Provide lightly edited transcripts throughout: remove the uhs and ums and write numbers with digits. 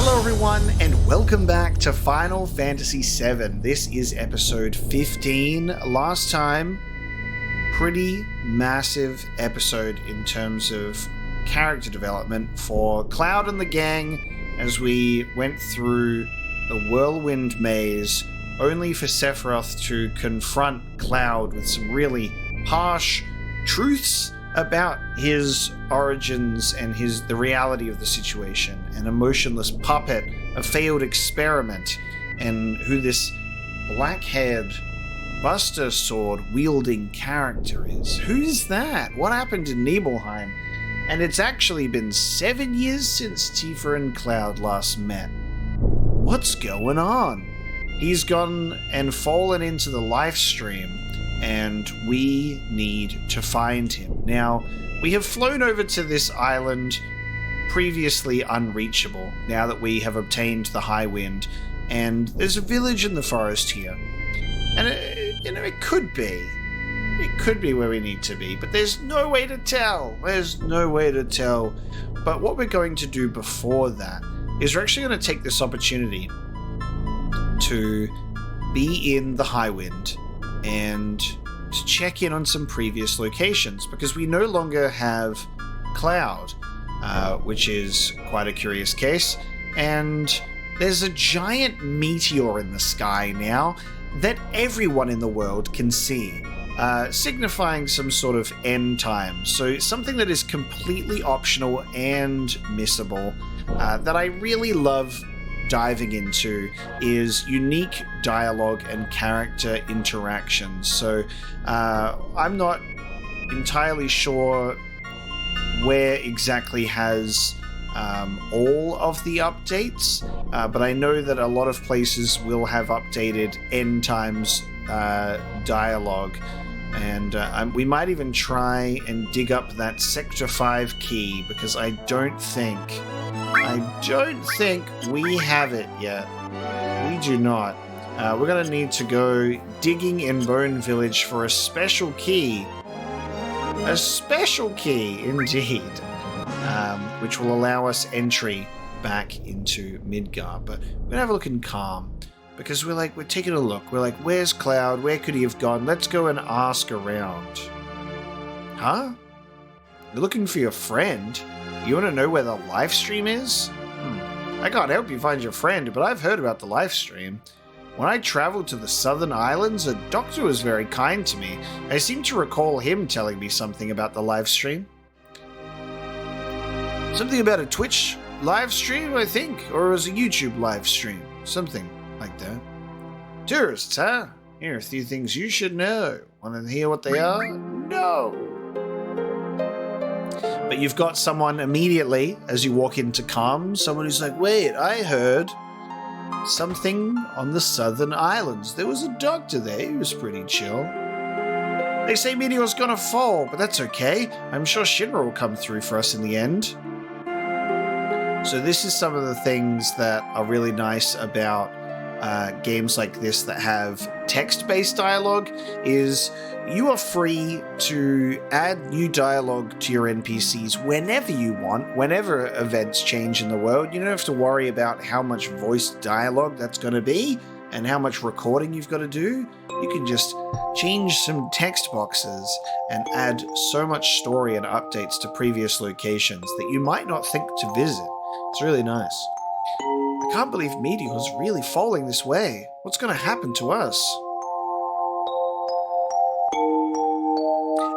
Hello everyone, and welcome back to Final Fantasy VII. This is episode 15. Last time, pretty massive episode in terms of character development for Cloud and the gang as we went through the Whirlwind Maze, only for Sephiroth to confront Cloud with some really harsh truths about his origins and the reality of the situation, an emotionless puppet, a failed experiment, and who this black-haired Buster Sword wielding character is. Who's that? What happened in Nibelheim? And it's actually been 7 years since Tifa and Cloud last met. What's going on? He's gone and fallen into the life stream, and we need to find him. Now, we have flown over to this island previously unreachable, now that we have obtained the High Wind, and there's a village in the forest here. And, it could be. It could be where we need to be, but there's no way to tell. There's no way to tell. But what we're going to do before that is we're actually going to take this opportunity to be in the High Wind and to check in on some previous locations, because we no longer have Cloud, which is quite a curious case, and there's a giant meteor in the sky now that everyone in the world can see, signifying some sort of end time. So something that is completely optional and missable, that I really love diving into, is unique dialogue and character interactions. So I'm not entirely sure where exactly has all of the updates, but I know that a lot of places will have updated end times dialogue, and we might even try and dig up that Sector 5 key, because I don't think we have it yet. We do not. We're going to need to go digging in Bone Village for a special key. A special key, indeed. Which will allow us entry back into Midgar. But we're going to have a look in Calm, because we're taking a look. We're like, where's Cloud? Where could he have gone? Let's go and ask around. Huh? You're looking for your friend? You want to know where the live stream is? I can't help you find your friend, but I've heard about the live stream. When I traveled to the Southern Islands, a doctor was very kind to me. I seem to recall him telling me something about the live stream. Something about a Twitch live stream, I think, or it was a YouTube live stream. Something like that. Tourists, huh? Here are a few things you should know. Want to hear what they are? No! But you've got someone immediately, as you walk into Calm, someone who's like, wait, I heard something on the Southern Islands. There was a doctor there. He was pretty chill. They say Meteor's gonna fall, but that's okay. I'm sure Shinra will come through for us in the end. So this is some of the things that are really nice about games like this that have text-based dialogue, is you are free to add new dialogue to your NPCs whenever you want, whenever events change in the world. You don't have to worry about how much voice dialogue that's going to be and how much recording you've got to do. You can just change some text boxes and add so much story and updates to previous locations that you might not think to visit. It's really nice. I can't believe Meteor's really falling this way. What's going to happen to us?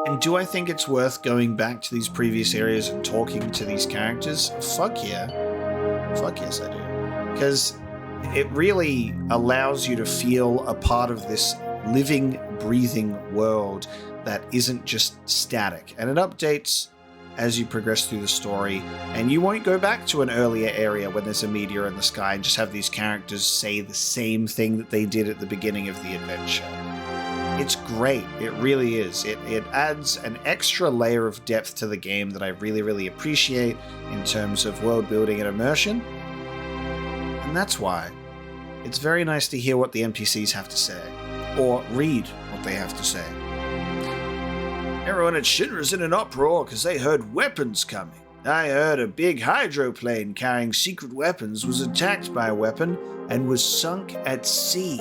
And do I think it's worth going back to these previous areas and talking to these characters? Fuck yeah. Fuck yes, I do. Because it really allows you to feel a part of this living, breathing world that isn't just static. And it updates as you progress through the story, and you won't go back to an earlier area when there's a meteor in the sky and just have these characters say the same thing that they did at the beginning of the adventure. It's great. It really is. It adds an extra layer of depth to the game that I really, really appreciate in terms of world building and immersion. And that's why it's very nice to hear what the NPCs have to say, or read what they have to say. Everyone at Shinra's in an uproar because they heard weapons coming. I heard a big hydroplane carrying secret weapons was attacked by a weapon and was sunk at sea.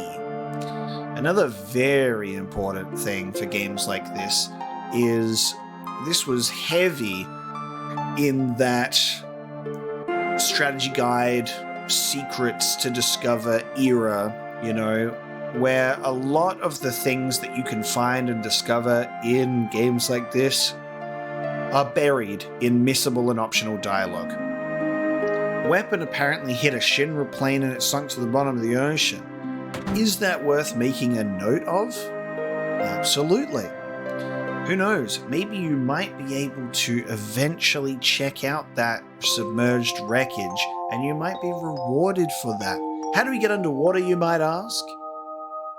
Another very important thing for games like this is this was heavy in that strategy guide, secrets to discover era, where a lot of the things that you can find and discover in games like this are buried in missable and optional dialogue. Weapon apparently hit a Shinra plane and it sunk to the bottom of the ocean. Is that worth making a note of? Absolutely. Who knows, maybe you might be able to eventually check out that submerged wreckage and you might be rewarded for that. How do we get underwater, you might ask?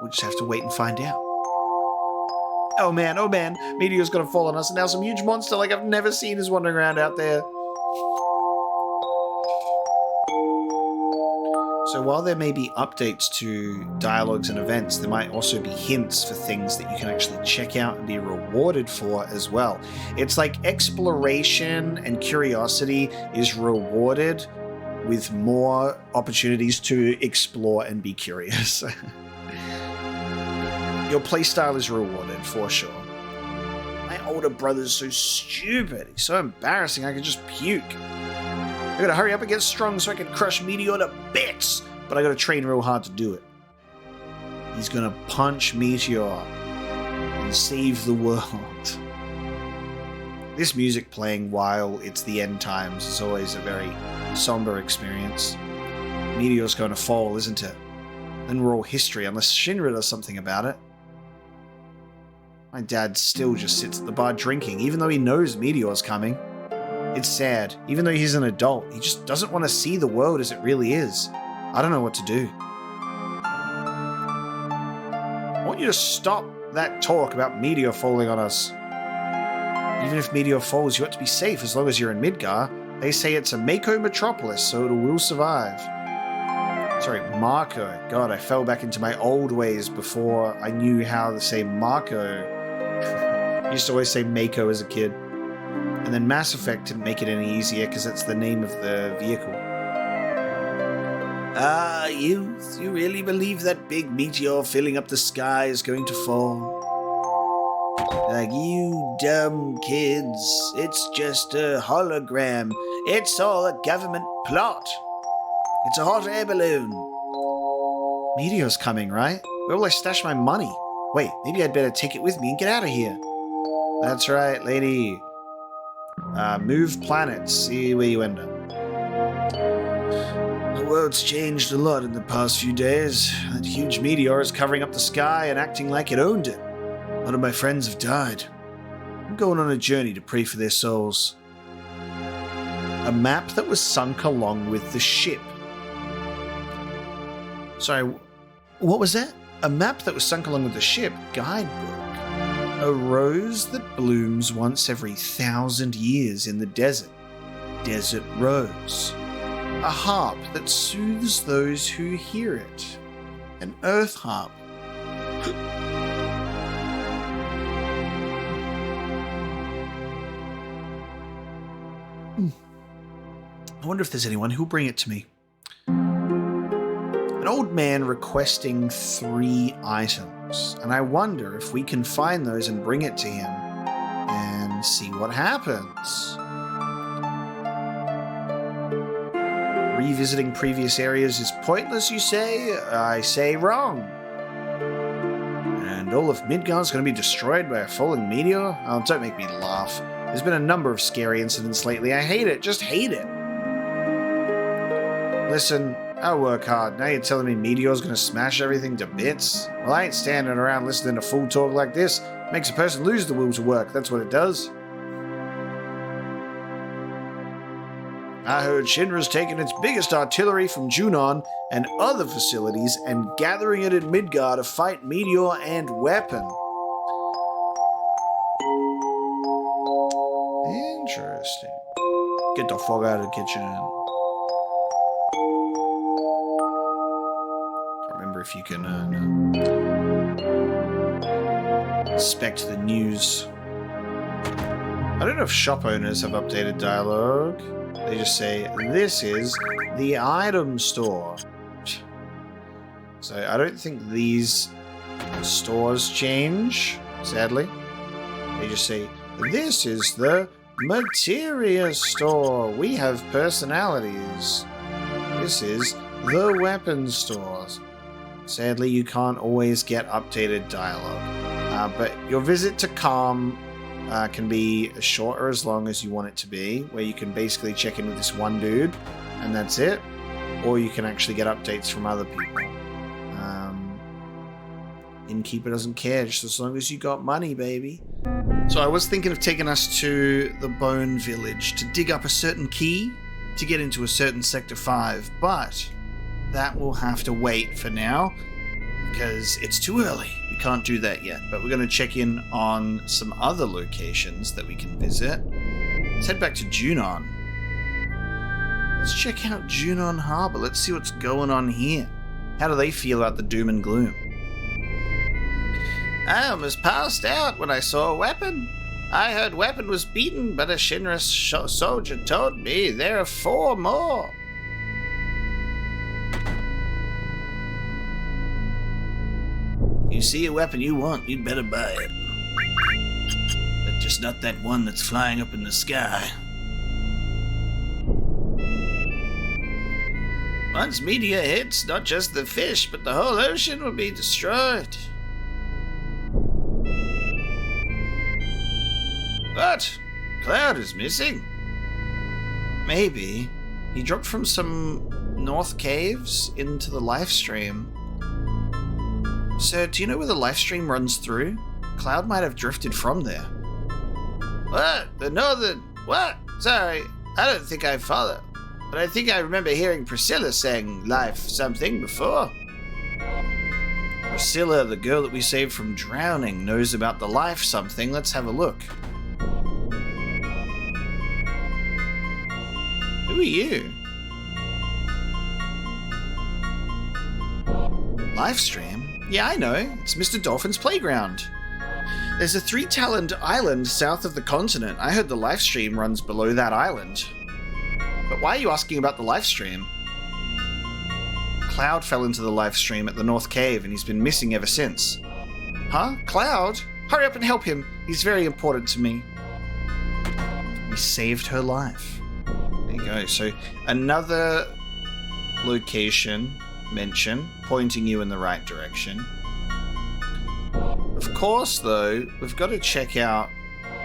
We'll just have to wait and find out. Oh man, Meteor's gonna fall on us and now some huge monster like I've never seen is wandering around out there. So while there may be updates to dialogues and events, there might also be hints for things that you can actually check out and be rewarded for as well. It's like exploration and curiosity is rewarded with more opportunities to explore and be curious. Your playstyle is rewarded for sure. My older brother's so stupid. He's so embarrassing I could just puke. I gotta hurry up and get strong so I can crush Meteor to bits, but I gotta train real hard to do it. He's gonna punch Meteor and save the world. This music playing while it's the end times is always a very somber experience. Meteor's gonna fall, isn't it? Then we're all history unless Shinra does something about it. My dad still just sits at the bar drinking, even though he knows Meteor's coming. It's sad. Even though he's an adult, he just doesn't want to see the world as it really is. I don't know what to do. I want you to stop that talk about Meteor falling on us. Even if Meteor falls, you ought to be safe as long as you're in Midgar. They say it's a Mako metropolis, so it will survive. Sorry, Marco. God, I fell back into my old ways before I knew how to say Marco. I used to always say Mako as a kid. And then Mass Effect didn't make it any easier because that's the name of the vehicle. Youth, you really believe that big meteor filling up the sky is going to fall? Like, you dumb kids, it's just a hologram. It's all a government plot. It's a hot air balloon. Meteor's coming, right? Where will I stash my money? Wait, maybe I'd better take it with me and get out of here. That's right, lady. Move planets, see where you end up. The world's changed a lot in the past few days. That huge meteor is covering up the sky and acting like it owned it. A lot of my friends have died. I'm going on a journey to pray for their souls. A map that was sunk along with the ship. Sorry, what was that? A map that was sunk along with the ship? Guidebook. A rose that blooms once every 1,000 years in the desert. Desert rose. A harp that soothes those who hear it. An earth harp. I wonder if there's anyone who'll bring it to me. An old man requesting 3 items, and I wonder if we can find those and bring it to him and see what happens. Revisiting previous areas is pointless, you say? I say wrong. And all of Midgar's going to be destroyed by a falling meteor? Oh, don't make me laugh. There's been a number of scary incidents lately. I hate it. Just hate it. Listen, I'll work hard. Now you're telling me Meteor's gonna smash everything to bits? Well, I ain't standing around listening to fool talk like this. It makes a person lose the will to work. That's what it does. I heard Shinra's taking its biggest artillery from Junon and other facilities and gathering it in Midgar to fight Meteor and Weapon. Interesting. Get the fuck out of the kitchen. Can't remember if you can inspect the news. I don't know if shop owners have updated dialogue. They just say, this is the item store. So I don't think these stores change, sadly. They just say, this is the Materia store. We have personalities. This is the weapons store. Sadly, you can't always get updated dialogue. But your visit to Calm can be as short or as long as you want it to be, where you can basically check in with this one dude, and that's it. Or you can actually get updates from other people. Innkeeper doesn't care, just as long as you got money, baby. So I was thinking of taking us to the Bone Village to dig up a certain key to get into a certain Sector 5, but that will have to wait for now because it's too early. We can't do that yet, but we're going to check in on some other locations that we can visit. Let's head back to Junon. Let's check out Junon Harbor. Let's see what's going on here. How do they feel about the doom and gloom? I almost passed out when I saw a weapon. I heard weapon was beaten, but a Shinra soldier told me there are 4 more. If you see a weapon you want, you'd better buy it. But just not that one that's flying up in the sky. Once meteor hits, not just the fish, but the whole ocean will be destroyed. What? Cloud is missing. Maybe he dropped from some north caves into the life stream. So, do you know where the life stream runs through? Cloud might have drifted from there. What? The northern... What? Sorry, I don't think I follow. But I think I remember hearing Priscilla saying life something before. Priscilla, the girl that we saved from drowning, knows about the life something. Let's have a look. Who are you? Livestream? Yeah, I know. It's Mr. Dolphin's playground. There's a 3-taloned island south of the continent. I heard the livestream runs below that island. But why are you asking about the livestream? Cloud fell into the livestream at the North Cave and he's been missing ever since. Huh? Cloud? Hurry up and help him. He's very important to me. We saved her life. There you go. So another location mention pointing you in the right direction. Of course, though, we've got to check out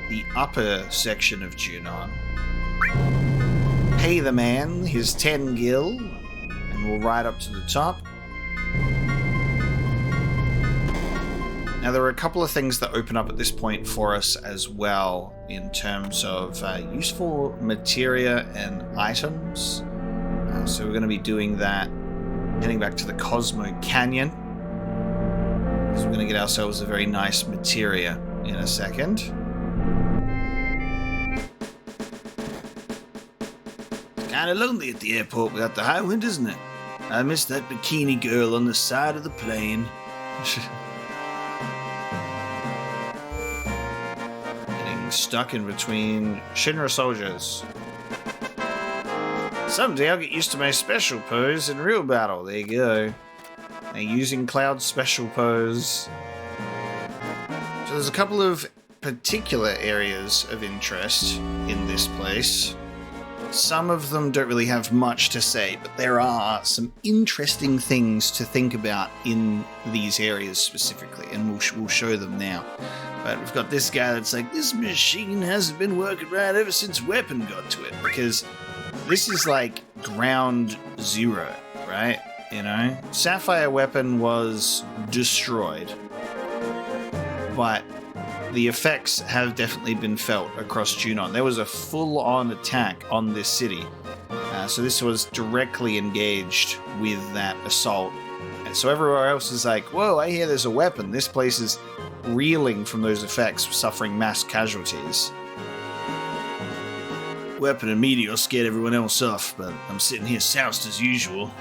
the upper section of Junon. Pay the man his 10 gil, and we'll ride up to the top. Now, there are a couple of things that open up at this point for us as well in terms of useful materia and items. So we're going to be doing that, heading back to the Cosmo Canyon. So we're going to get ourselves a very nice materia in a second. It's kind of lonely at the airport without the high wind, isn't it? I miss that bikini girl on the side of the plane. Getting stuck in between Shinra soldiers. Someday I'll get used to my special pose in real battle. There you go. Now using Cloud's special pose. So there's a couple of particular areas of interest in this place. Some of them don't really have much to say, but there are some interesting things to think about in these areas specifically, and we'll show them now. But we've got this guy that's like, this machine hasn't been working right ever since Weapon got to it, because this is like ground zero, right? You know, Sapphire Weapon was destroyed, but the effects have definitely been felt across Junon. There was a full-on attack on this city, so this was directly engaged with that assault. And so everywhere else is like, whoa, I hear there's a weapon. This place is reeling from those effects, suffering mass casualties. Weapon and Meteor scared everyone else off, but I'm sitting here soused as usual.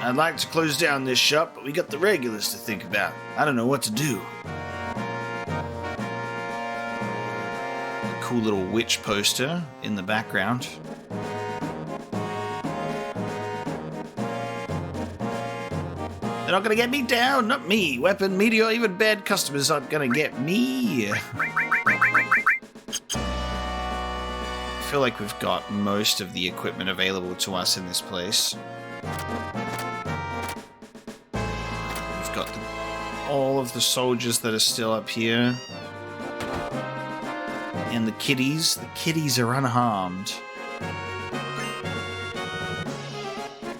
I'd like to close down this shop, but we got the regulars to think about. I don't know what to do. cool little witch poster in the background. They're not gonna get me down, not me. Weapon, meteor, even bad customers aren't gonna get me. I feel like we've got most of the equipment available to us in this place. We've got all of the soldiers that are still up here. And the kitties are unharmed.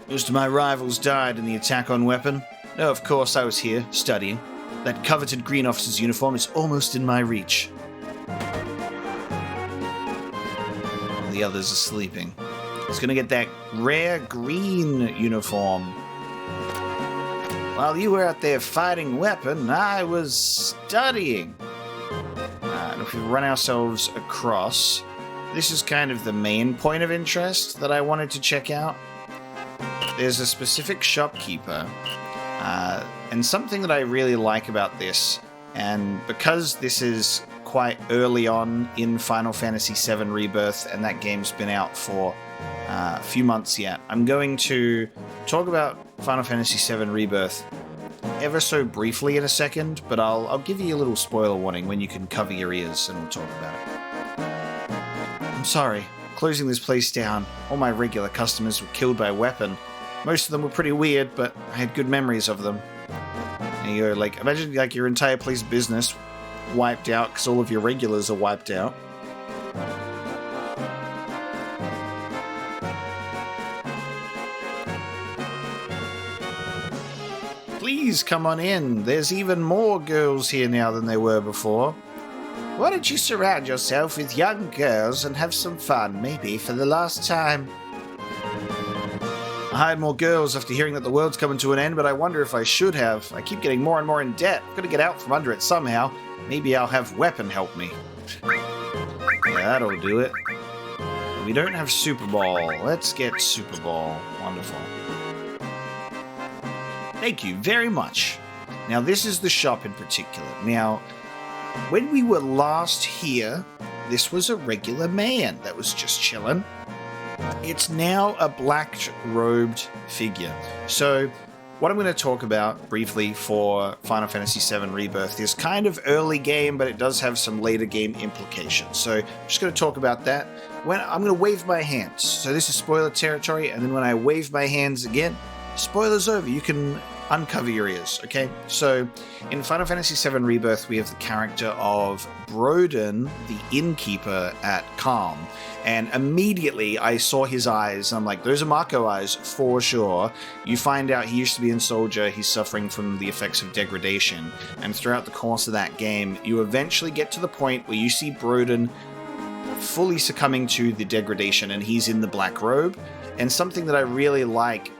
Most of my rivals died in the attack on Weapon. No, of course I was here, studying. That coveted green officer's uniform is almost in my reach. The others are sleeping. He's gonna get that rare green uniform. While you were out there fighting Weapon, I was studying. And if we run ourselves across, this is kind of the main point of interest that I wanted to check out. There's a specific shopkeeper, and something that I really like about this, and because this is quite early on in Final Fantasy VII Rebirth, and that game's been out for a few months yet, I'm going to talk about Final Fantasy VII Rebirth ever so briefly in a second, but I'll give you a little spoiler warning when you can cover your ears and we'll talk about it. I'm sorry, closing this place down. All my regular customers were killed by Weapon. Most of them were pretty weird, but I had good memories of them. And you're like, imagine like your entire place of business wiped out because all of your regulars are wiped out. Please come on in. There's even more girls here now than there were before. Why don't you surround yourself with young girls and have some fun, maybe for the last time? I hired more girls after hearing that the world's coming to an end, but I wonder if I should have. I keep getting more and more in debt. I've got to get out from under it somehow. Maybe I'll have Weapon help me. Yeah, that'll do it. We don't have Super Ball. Let's get Super Ball. Wonderful. Thank you very much. Now, this is the shop in particular. Now, when we were last here, this was a regular man that was just chilling. It's now a black-robed figure. So, what I'm going to talk about briefly for Final Fantasy VII Rebirth is kind of early game, but it does have some later game implications. So, I'm just going to talk about that. I'm going to wave my hands. So, this is spoiler territory, and then when I wave my hands again, spoiler's over. You can uncover your ears, okay? So, in Final Fantasy VII Rebirth, we have the character of Broden, the innkeeper at Calm. And immediately I saw his eyes. I'm like, those are Mako eyes for sure. You find out he used to be in Soldier. He's suffering from the effects of degradation. And throughout the course of that game, you eventually get to the point where you see Broden fully succumbing to the degradation, and he's in the black robe. And something that I really like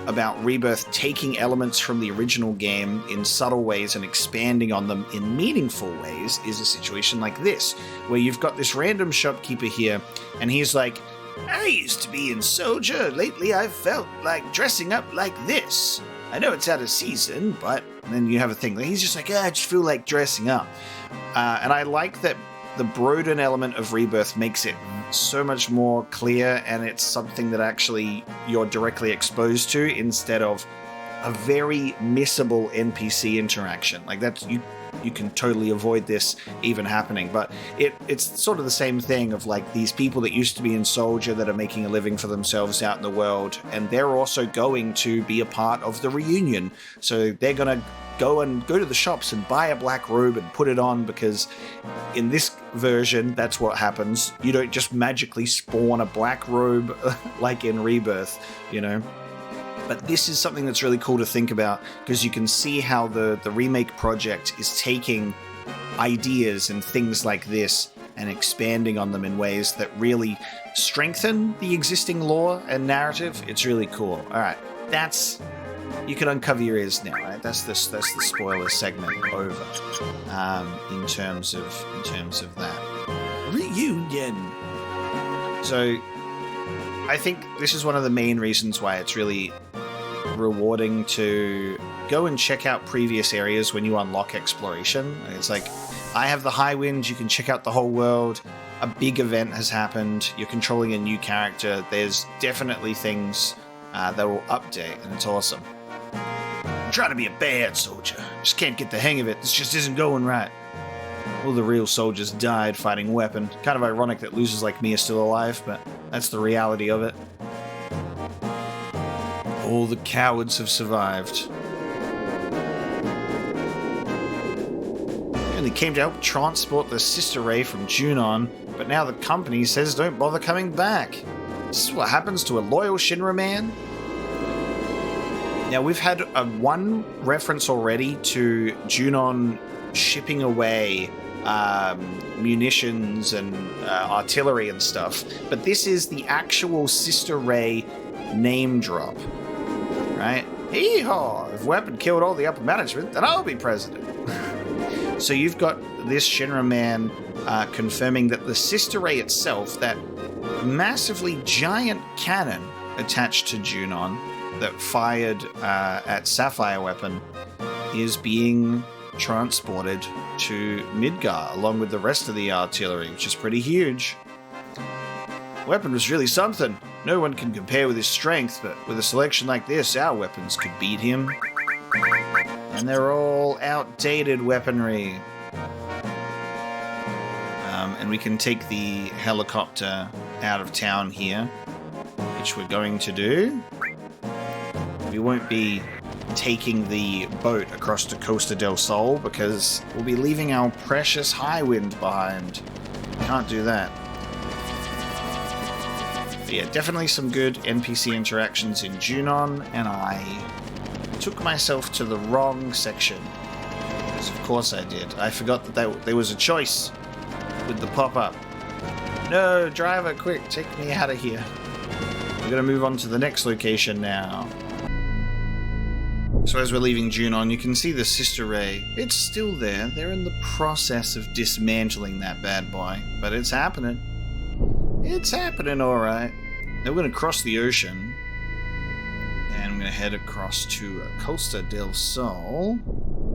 about Rebirth taking elements from the original game in subtle ways and expanding on them in meaningful ways is a situation like this, where you've got this random shopkeeper here, and he's like, I used to be in Soldier. Lately I've felt like dressing up like this. I know it's out of season, but... And then you have a thing. He's just like, I just feel like dressing up. And I like that the Broden element of Rebirth makes it so much more clear, and it's something that actually you're directly exposed to instead of a very missable NPC interaction. Like that's you can totally avoid this even happening, but it's sort of the same thing of like these people that used to be in Soldier that are making a living for themselves out in the world, and they're also going to be a part of the reunion. So they're gonna go to the shops and buy a black robe and put it on, because in this version, that's what happens. You don't just magically spawn a black robe like in Rebirth, you know? But this is something that's really cool to think about, because you can see how the remake project is taking ideas and things like this and expanding on them in ways that really strengthen the existing lore and narrative. It's really cool. All right, you can uncover your ears now, right? That's the spoiler segment over. In terms of that reunion. So, I think this is one of the main reasons why it's really rewarding to go and check out previous areas when you unlock exploration. It's like, I have the high wind, you can check out the whole world. a big event has happened, you're controlling a new character, there's definitely things that will update, and it's awesome. I'm trying to be a bad soldier, just can't get the hang of it, this just isn't going right. All the real soldiers died fighting Weapon. Kind of ironic that losers like me are still alive, but that's the reality of it. All the cowards have survived. And they came to help transport the sister ray from Junon, but now the company says don't bother coming back. This is what happens to a loyal Shinra man? Now, we've had one reference already to Junon shipping away munitions and artillery and stuff, but this is the actual sister ray name drop, right? Hee-haw! If Weapon killed all the upper management, then I'll be president. So you've got this Shinra man confirming that the sister ray itself, that massively giant cannon attached to Junon that fired at Sapphire Weapon, is being transported to Midgar along with the rest of the artillery, which is pretty huge. Weapon was really something. No one can compare with his strength, but with a selection like this, our weapons could beat him. And they're all outdated weaponry. And we can take the helicopter out of town here, which we're going to do. We won't be taking the boat across to Costa del Sol because we'll be leaving our precious Highwind behind. Can't do that. But yeah, definitely some good NPC interactions in Junon, and I took myself to the wrong section. Because of course I did. I forgot that there was a choice with the pop-up. No, driver, quick, take me out of here. We're going to move on to the next location now. So as we're leaving Junon, you can see the sister ray. It's still there. They're in the process of dismantling that bad boy. But it's happening. It's happening alright. Now we're going to cross the ocean. And I'm going to head across to Costa del Sol.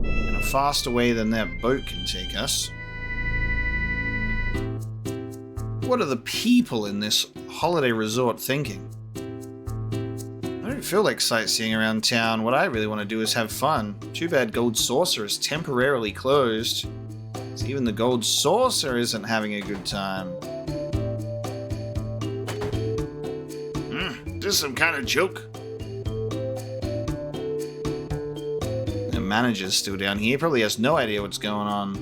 In a faster way than that boat can take us. What are the people in this holiday resort thinking? I don't feel like sightseeing around town. What I really want to do is have fun. Too bad Gold Saucer is temporarily closed. So even the Gold Saucer isn't having a good time. Is this some kind of joke? The manager's still down here. He probably has no idea what's going on.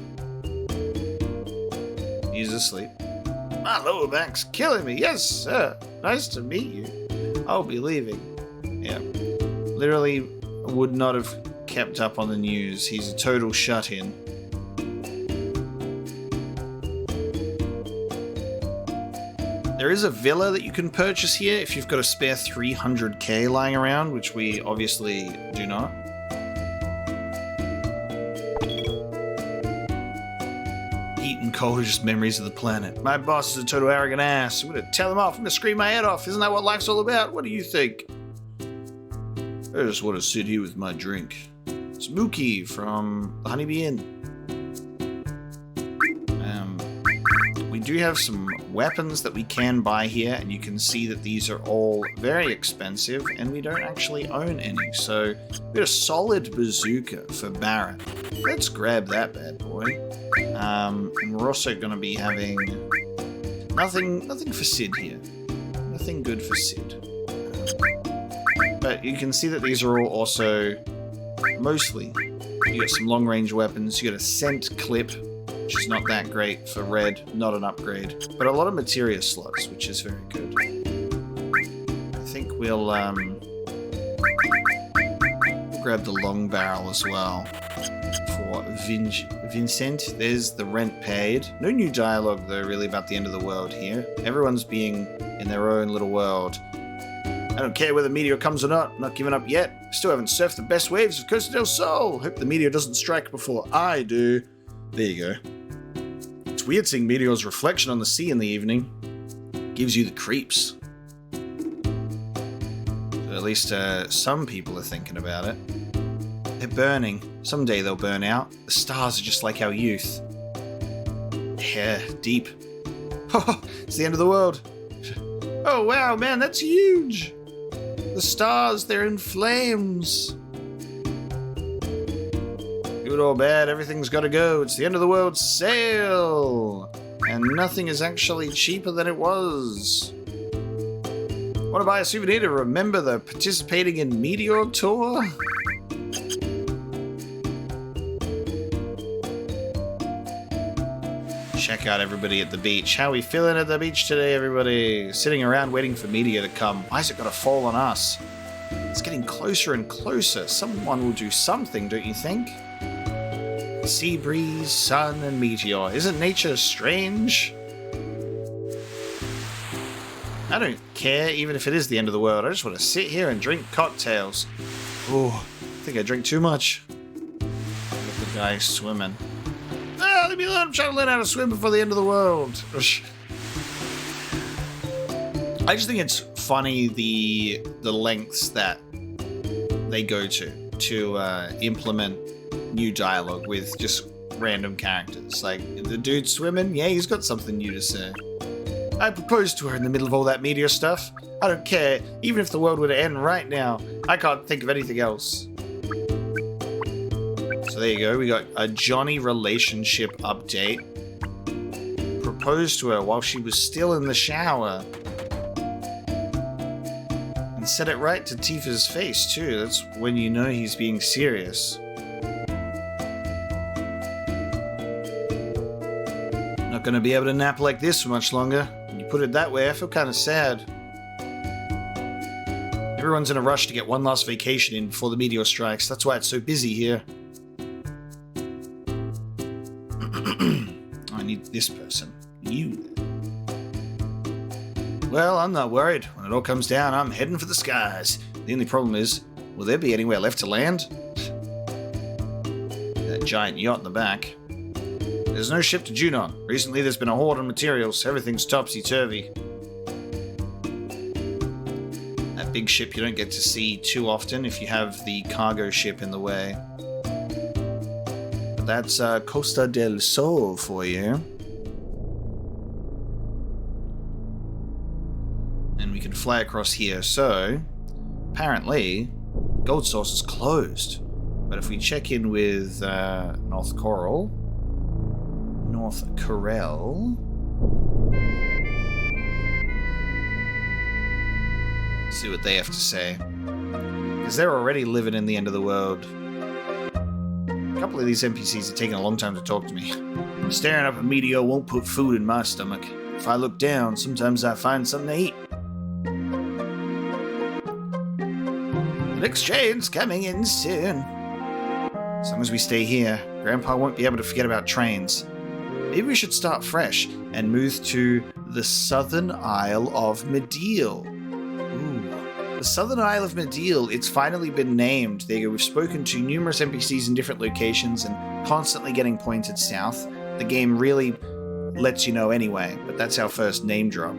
He's asleep. My lower back's killing me. Yes, sir. Nice to meet you. I'll be leaving. Yeah. Literally would not have kept up on the news. He's a total shut-in. There is a villa that you can purchase here if you've got a spare 300k lying around, which we obviously do not. Heat and cold are just memories of the planet. My boss is a total arrogant ass. I'm gonna tell him off. I'm gonna scream my head off. Isn't that what life's all about? What do you think? I just want to sit here with my drink. It's Mookie from the Honeybee Inn. We do have some weapons that we can buy here, and you can see that these are all very expensive, and we don't actually own any. So we got a solid bazooka for Barrett. Let's grab that bad boy. And we're also going to be having nothing for Sid here. Nothing good for Sid. But you can see that these are all also mostly. You got some long-range weapons. You got a scent clip, which is not that great for red, not an upgrade, but a lot of materia slots, which is very good. I think we'll grab the long barrel as well for Vincent. There's the rent paid. No new dialogue though, really, about the end of the world here. Everyone's being in their own little world. I don't care whether the meteor comes or not. I'm not giving up yet. Still haven't surfed the best waves of Costa del Sol. Hope the meteor doesn't strike before I do. There you go. It's weird seeing meteor's reflection on the sea in the evening. Gives you the creeps. So at least some people are thinking about it. They're burning. Someday they'll burn out. The stars are just like our youth. Yeah, deep. Oh, it's the end of the world. Oh, wow, man, that's huge. The stars, they're in flames. Good or bad, everything's got to go. It's the end of the world sale. And nothing is actually cheaper than it was. Want to buy a souvenir to remember the participating in Meteor tour? Check out everybody at the beach. How are we feeling at the beach today, everybody? Sitting around waiting for Meteor to come. Why is it got to fall on us? It's getting closer and closer. Someone will do something, don't you think? Sea breeze, sun, and meteor. Isn't nature strange? I don't care, even if it is the end of the world. I just want to sit here and drink cocktails. Oh, I think I drink too much. Look at the guy swimming. Ah, leave me alone. I'm trying to learn how to swim before the end of the world. I just think it's funny the lengths that they go to implement new dialogue with just random characters. Like, the dude swimming, yeah, he's got something new to say. I proposed to her in the middle of all that meteor stuff. I don't care, even if the world were to end right now. I can't think of anything else. So there you go, we got a Johnny relationship update. Proposed to her while she was still in the shower. And said it right to Tifa's face, too. That's when you know he's being serious. Not gonna be able to nap like this for much longer. When you put it that way, I feel kind of sad. Everyone's in a rush to get one last vacation in before the meteor strikes. That's why it's so busy here. I need this person. You. Well, I'm not worried. When it all comes down, I'm heading for the skies. The only problem is, will there be anywhere left to land? That giant yacht in the back. There's no ship to June on. Recently there's been a hoard on materials. Everything's topsy-turvy. That big ship you don't get to see too often if you have the cargo ship in the way. But that's Costa del Sol for you. And we can fly across here. So, apparently, Gold Source is closed. But if we check in with North Corel... North Corel. See what they have to say. Because they're already living in the end of the world. A couple of these NPCs are taking a long time to talk to me. Staring up a meteor won't put food in my stomach. If I look down, sometimes I find something to eat. The next train's coming in soon. As long as we stay here, Grandpa won't be able to forget about trains. Maybe we should start fresh and move to the Southern Isle of Medeal. Ooh. The Southern Isle of Medeal, it's finally been named. There you go. We've spoken to numerous NPCs in different locations and constantly getting pointed south. The game really lets you know anyway, but that's our first name drop.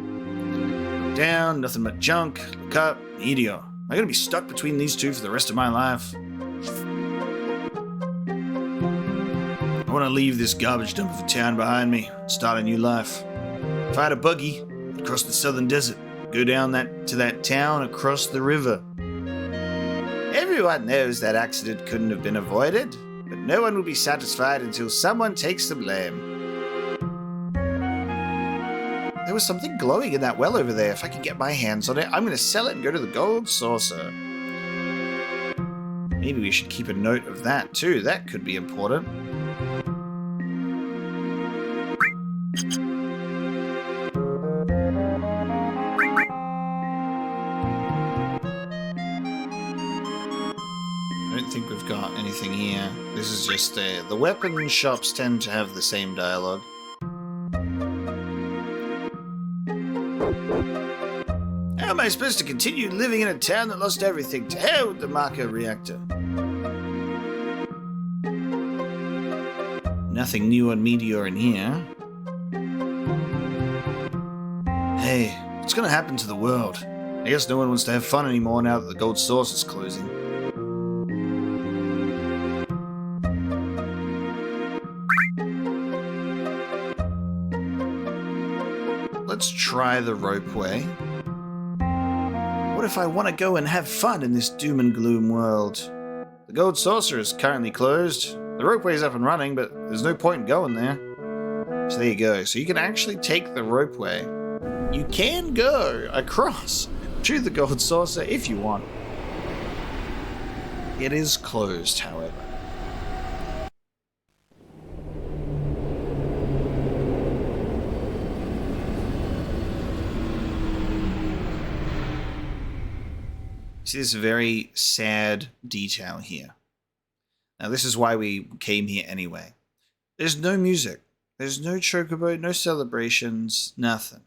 Down, nothing but junk. Look up, meteor. Am I going to be stuck between these two for the rest of my life? I want to leave this garbage dump of a town behind me and start a new life. If I had a buggy, I'd cross the southern desert, go down to that town across the river. Everyone knows that accident couldn't have been avoided, but no one will be satisfied until someone takes the blame. There was something glowing in that well over there. If I can get my hands on it, I'm going to sell it and go to the Gold Saucer. Maybe we should keep a note of that too. That could be important. I don't think we've got anything here. This is just the weapon shops tend to have the same dialogue. How am I supposed to continue living in a town that lost everything? To hell with the Marco reactor. Nothing new on Meteor in here. Hey, what's gonna happen to the world? I guess no one wants to have fun anymore now that the Gold Source is closing. let's try the ropeway. What if I want to go and have fun in this doom and gloom world? The gold saucer is currently closed. The ropeway's up and running, but there's no point in going there. So there you go. So you can actually take the ropeway. You can go across to the gold saucer if you want. It is closed, however. See this very sad detail here. Now this is why we came here anyway. There's no music. There's no chocobo, no celebrations, nothing.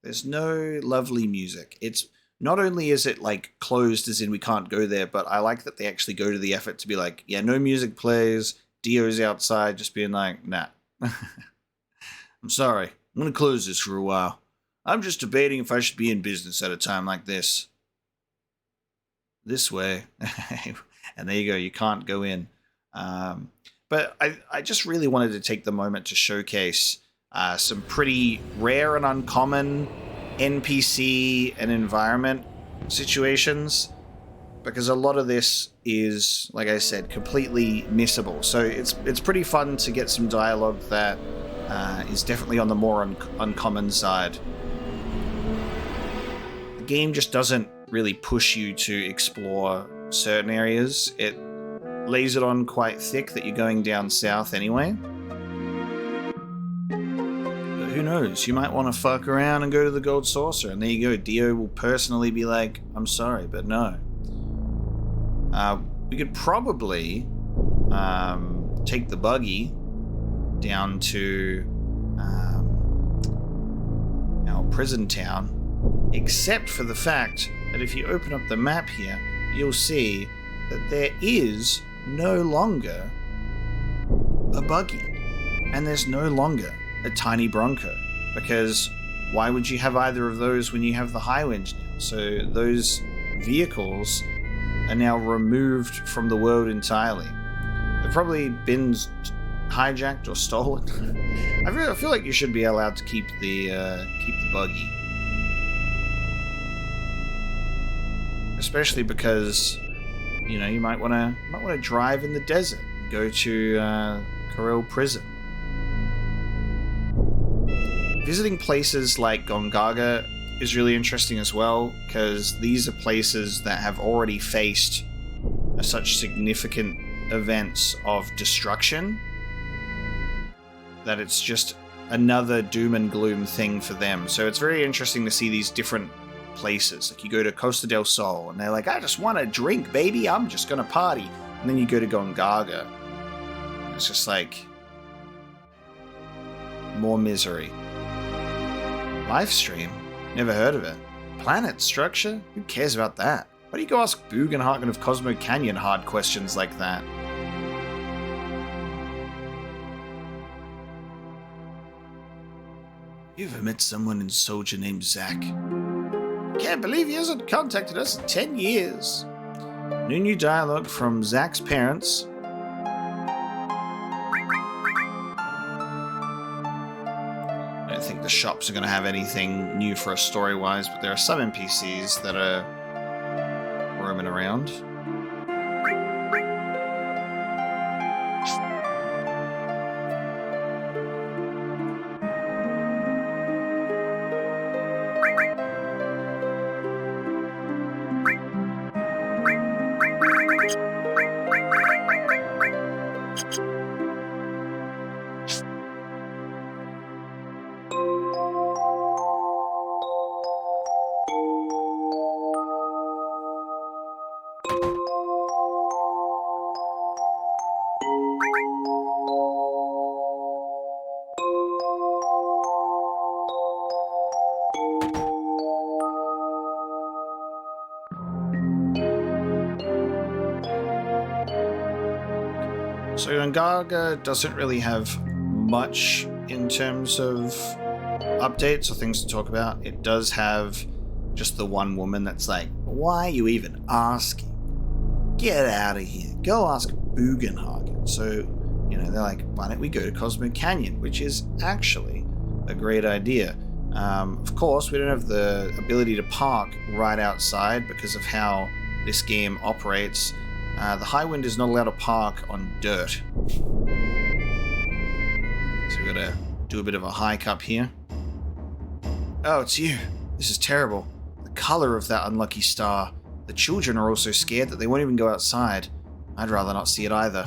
There's no lovely music. It's not only is it like closed as in we can't go there, but I like that they actually go to the effort to be like, yeah, no music plays, Dio's outside just being like, nah. I'm sorry, I'm gonna close this for a while. I'm just debating if I should be in business at a time like this. This way. And there you go, you can't go in. But I just really wanted to take the moment to showcase some pretty rare and uncommon NPC and environment situations, because a lot of this is, like I said, completely missable. So it's pretty fun to get some dialogue that is definitely on the more uncommon side. The game just doesn't really push you to explore certain areas. It lays it on quite thick that you're going down south anyway. But who knows? You might want to fuck around and go to the gold saucer, and there you go. Dio will personally be like, I'm sorry, but no. We could probably take the buggy down to our prison town, except for the fact that if you open up the map here, you'll see that there is no longer a buggy, and there's no longer a tiny Bronco, because why would you have either of those when you have the Highwind now? So those vehicles are now removed from the world entirely. They've probably been hijacked or stolen. I feel like you should be allowed to keep the buggy. Especially because, you know, you might want to drive in the desert, go to Corel Prison. Visiting places like Gongaga is really interesting as well, because these are places that have already faced such significant events of destruction that it's just another doom and gloom thing for them. So it's very interesting to see these different places. Like you go to Costa del Sol and they're like, I just want to drink, baby, I'm just gonna party. And then you go to Gongaga, it's just like more misery. Livestream? Never heard of it. Planet structure? Who cares about that? Why do you go ask Bugenhagen of Cosmo Canyon hard questions like that? You ever met someone in Soldier named Zach? Can't believe he hasn't contacted us in 10 years. No new dialogue from Zach's parents. I don't think the shops are going to have anything new for us story-wise, but there are some NPCs that are roaming around. So Gongaga doesn't really have much in terms of updates or things to talk about. It does have just the one woman that's like, why are you even asking? Get out of here. Go ask Bugenhagen. So, you know, they're like, why don't we go to Cosmo Canyon? Which is actually a great idea. Of course, we don't have the ability to park right outside because of how this game operates. The Highwind is not allowed to park on dirt. So we've got to do a bit of a hike up here. Oh, it's you. This is terrible. The color of that unlucky star. The children are also scared that they won't even go outside. I'd rather not see it either.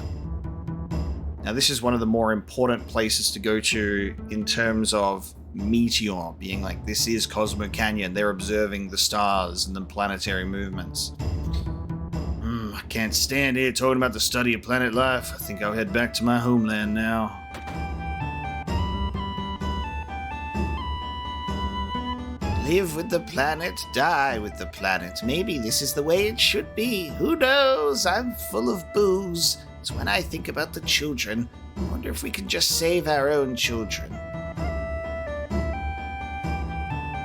Now, this is one of the more important places to go to in terms of Meteor, being like, this is Cosmo Canyon. They're observing the stars and the planetary movements. I can't stand here talking about the study of planet life. I think I'll head back to my homeland now. Live with the planet, die with the planet. Maybe this is the way it should be. Who knows? I'm full of booze. It's when I think about the children. I wonder if we can just save our own children.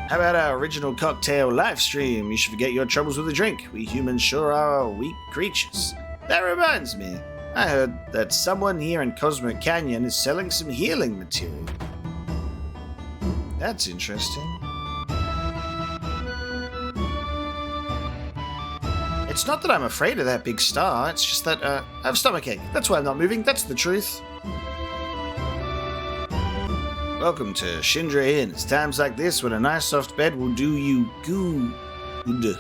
How about our original cocktail live stream? You should forget your troubles with a drink. We humans sure are weak creatures. That reminds me. I heard that someone here in Cosmo Canyon is selling some healing material. That's interesting. It's not that I'm afraid of that big star, it's just that I have stomachache. That's why I'm not moving, that's the truth. Welcome to Shindra Inn. It's times like this when a nice soft bed will do you good.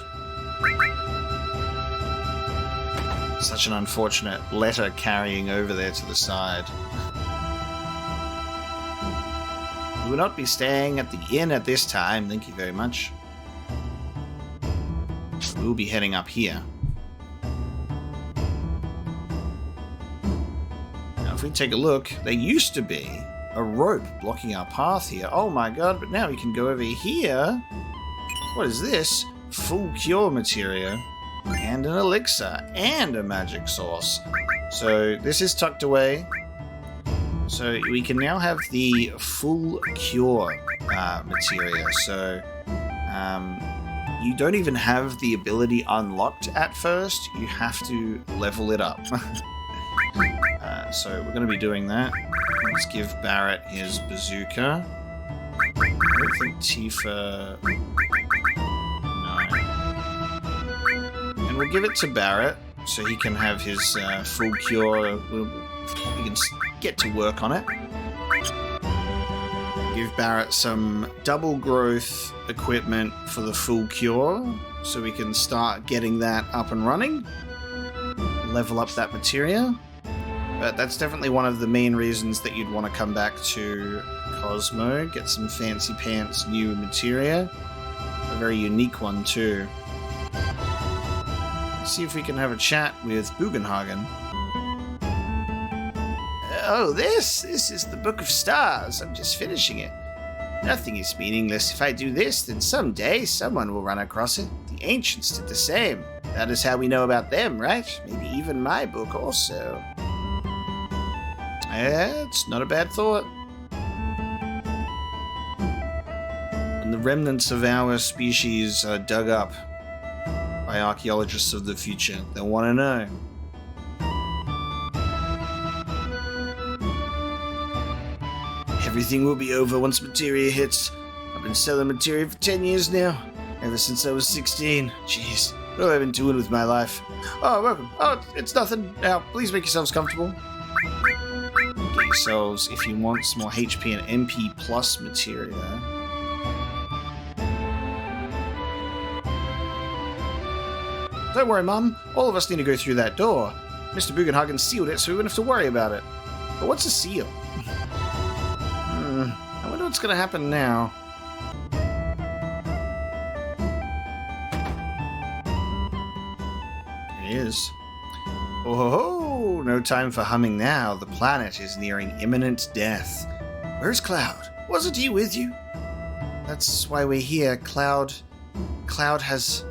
Such an unfortunate letter carrying over there to the side. We will not be staying at the inn at this time, thank you very much. We'll be heading up here. Now, if we take a look, there used to be a rope blocking our path here. Oh my god, but now we can go over here. What is this? Full cure materia, and an elixir, and a magic source. So this is tucked away. So we can now have the full cure materia. So you don't even have the ability unlocked at first. You have to level it up. So we're going to be doing that. Let's give Barrett his bazooka. I don't think Tifa... No. And we'll give it to Barrett so he can have his full cure. We can get to work on it. Give Barrett some double growth equipment for the full cure so we can start getting that up and running. Level up that materia. But that's definitely one of the main reasons that you'd want to come back to Cosmo, get some fancy pants new materia. A very unique one too. Let's see if we can have a chat with Bugenhagen. Oh, this is the Book of Stars. I'm just finishing it. Nothing is meaningless. If I do this, then someday someone will run across it. The ancients did the same. That is how we know about them, right? Maybe even my book also. Yeah, it's not a bad thought. And the remnants of our species are dug up by archaeologists of the future. They'll want to know. Everything will be over once materia hits. I've been selling materia for 10 years now. Ever since I was 16. Jeez, what have I been doing with my life? Oh, welcome. Oh, it's nothing. Now, please make yourselves comfortable. Get yourselves, if you want, some more HP and MP plus materia. Don't worry, Mum. All of us need to go through that door. Mr. Bugenhagen sealed it, so we wouldn't have to worry about it. But what's a seal? I wonder what's going to happen now. It is. Oh ho ho! No time for humming now. The planet is nearing imminent death. Where's Cloud? Wasn't he with you? That's why we're here. Cloud has...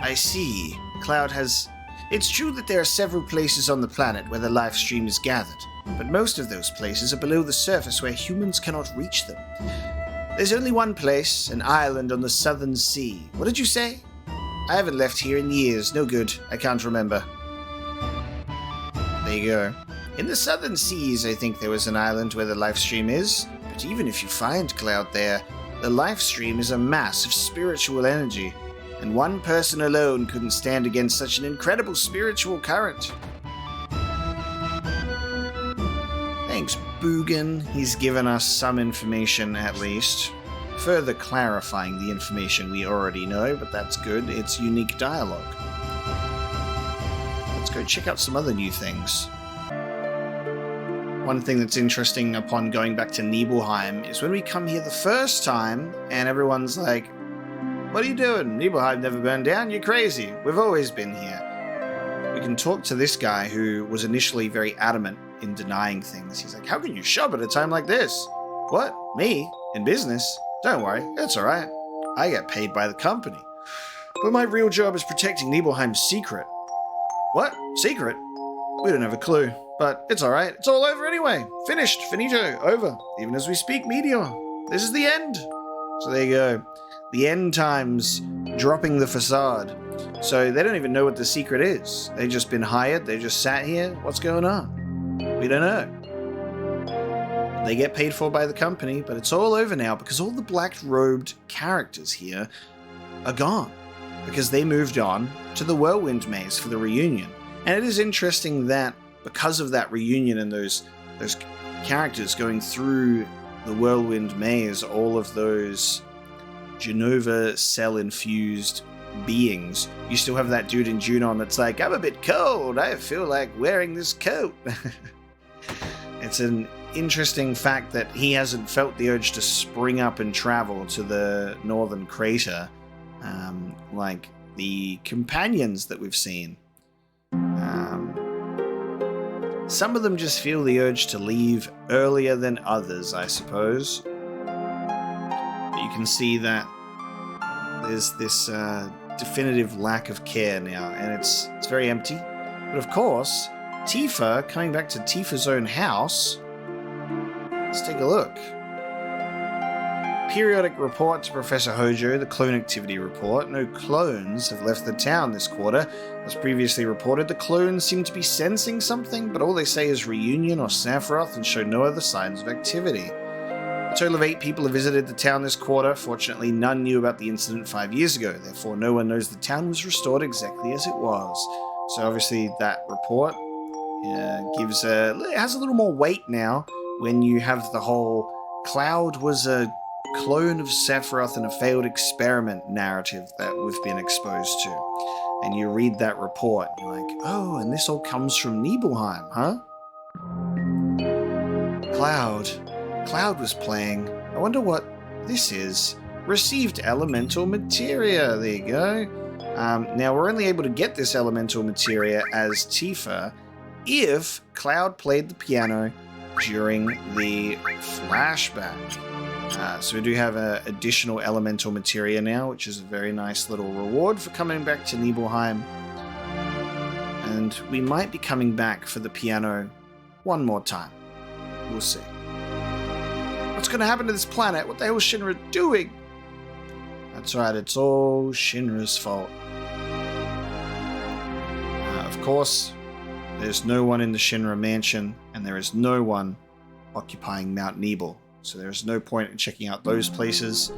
I see. Cloud has... It's true that there are several places on the planet where the life stream is gathered, but most of those places are below the surface where humans cannot reach them. There's only one place, an island on the southern sea. What did you say? I haven't left here in years. No good. I can't remember. There you go. In the southern seas, I think there was an island where the life stream is. But even if you find Cloud there, the life stream is a mass of spiritual energy, and one person alone couldn't stand against such an incredible spiritual current. Thanks, Boogan. He's given us some information at least. Further clarifying the information we already know, but that's good. It's unique dialogue. Let's go check out some other new things. One thing that's interesting upon going back to Nibelheim is when we come here the first time and everyone's like, "What are you doing? Nibelheim never burned down, you're crazy. We've always been here." We can talk to this guy who was initially very adamant in denying things. He's like, "How can you shop at a time like this?" "What? Me? In business? Don't worry, it's alright. I get paid by the company. But my real job is protecting Nibelheim's secret." "What? Secret? We don't have a clue. But it's alright. It's all over anyway. Finished. Finito. Over. Even as we speak, Meteor. This is the end." So there you go. The end times dropping the facade. So they don't even know what the secret is. They've just been hired. They just sat here. What's going on? We don't know. They get paid for by the company, but it's all over now because all the black-robed characters here are gone because they moved on to the Whirlwind Maze for the reunion. And it is interesting that because of that reunion and those characters going through the Whirlwind Maze, all of those Genova cell-infused beings, you still have that dude in Junon that's like, "I'm a bit cold, I feel like wearing this coat." It's an interesting fact that he hasn't felt the urge to spring up and travel to the northern crater like the companions that we've seen. Some of them just feel the urge to leave earlier than others, I suppose. But you can see that there's this definitive lack of care now, and it's very empty. But of course, Tifa, coming back to Tifa's own house, let's take a look. Periodic report to Professor Hojo, the clone activity report. No clones have left the town this quarter. As previously reported, the clones seem to be sensing something, but all they say is reunion or Sephiroth and show no other signs of activity. A total of 8 people have visited the town this quarter. Fortunately, none knew about the incident 5 years ago. Therefore, no one knows the town was restored exactly as it was. So obviously that report has a little more weight now when you have the whole Cloud was a clone of Sephiroth in a failed experiment narrative that we've been exposed to. And you read that report and you're like, oh, and this all comes from Nibelheim, huh? Cloud was playing. I wonder what this is. Received elemental materia. There you go. Now we're only able to get this elemental materia as Tifa if Cloud played the piano during the flashback. So we do have an additional elemental materia now, which is a very nice little reward for coming back to Nibelheim. And we might be coming back for the piano one more time. We'll see. What's going to happen to this planet? What the hell is Shinra doing? That's right, it's all Shinra's fault. Of course, there's no one in the Shinra mansion, and there is no one occupying Mount Nebel. So there's no point in checking out those places.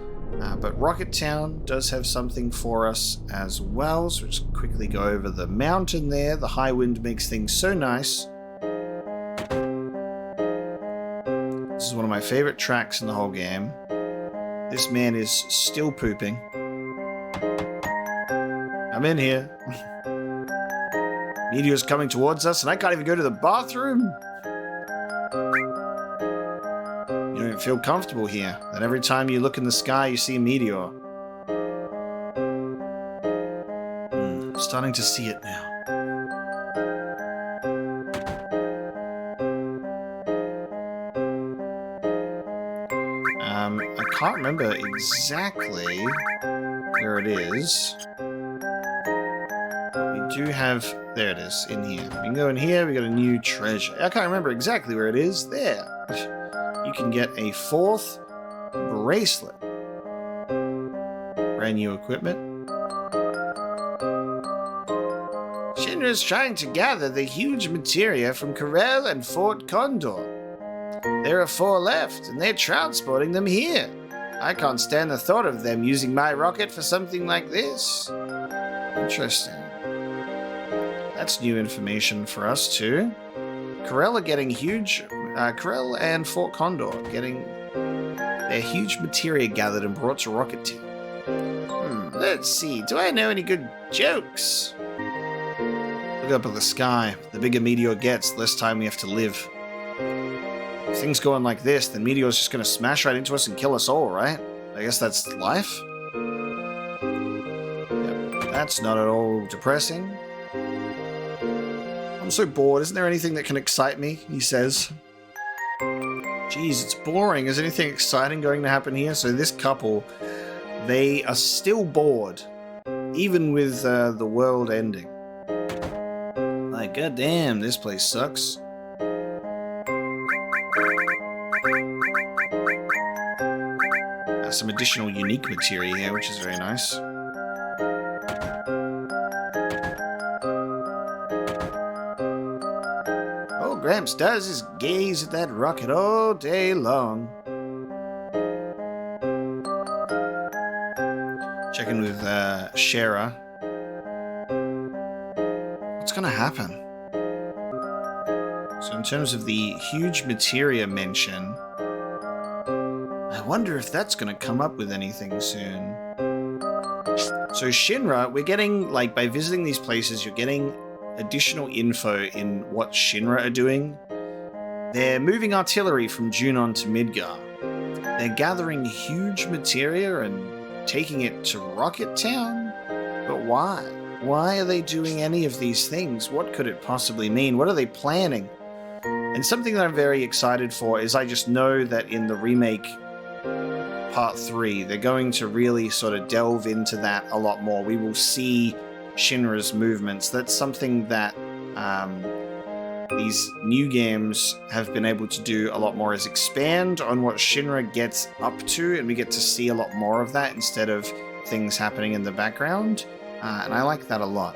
But Rocket Town does have something for us as well. So we'll just quickly go over the mountain there. The high wind makes things so nice. This is one of my favorite tracks in the whole game. This man is still pooping. I'm in here. Meteor's coming towards us and I can't even go to the bathroom. You don't feel comfortable here. That every time you look in the sky, you see a meteor. Starting to see it now. I can't remember exactly where it is. We do have... There it is, in here. We can go in here, we got a new treasure. I can't remember exactly where it is. There. You can get a 4th bracelet. Brand new equipment. Shinra is trying to gather the huge materia from Corel and Fort Condor. There are 4 left, and they're transporting them here. I can't stand the thought of them using my rocket for something like this. Interesting. That's new information for us too. Corel are getting huge... Corel and Fort Condor getting their huge materia gathered and brought to Rocket Team. Let's see. Do I know any good jokes? Look up at the sky. The bigger Meteor gets, the less time we have to live. If things go on like this, then Meteor's just going to smash right into us and kill us all, right? I guess that's life? Yep. That's not at all depressing. I'm so bored. Isn't there anything that can excite me? He says. Jeez, it's boring. Is anything exciting going to happen here? So this couple, they are still bored, even with the world ending. Like, goddamn, this place sucks. Some additional unique materia here, which is very nice. All Gramps does is gaze at that rocket all day long. Checking with Shara. What's gonna happen? So in terms of the huge materia mention, I wonder if that's going to come up with anything soon. So Shinra, we're getting, like, by visiting these places, you're getting additional info in what Shinra are doing. They're moving artillery from Junon to Midgar. They're gathering huge materia and taking it to Rocket Town? But why? Why are they doing any of these things? What could it possibly mean? What are they planning? And something that I'm very excited for is I just know that in the remake Part 3, they're going to really sort of delve into that a lot more. We will see Shinra's movements. That's something that these new games have been able to do a lot more, is expand on what Shinra gets up to, and we get to see a lot more of that instead of things happening in the background. And I like that a lot.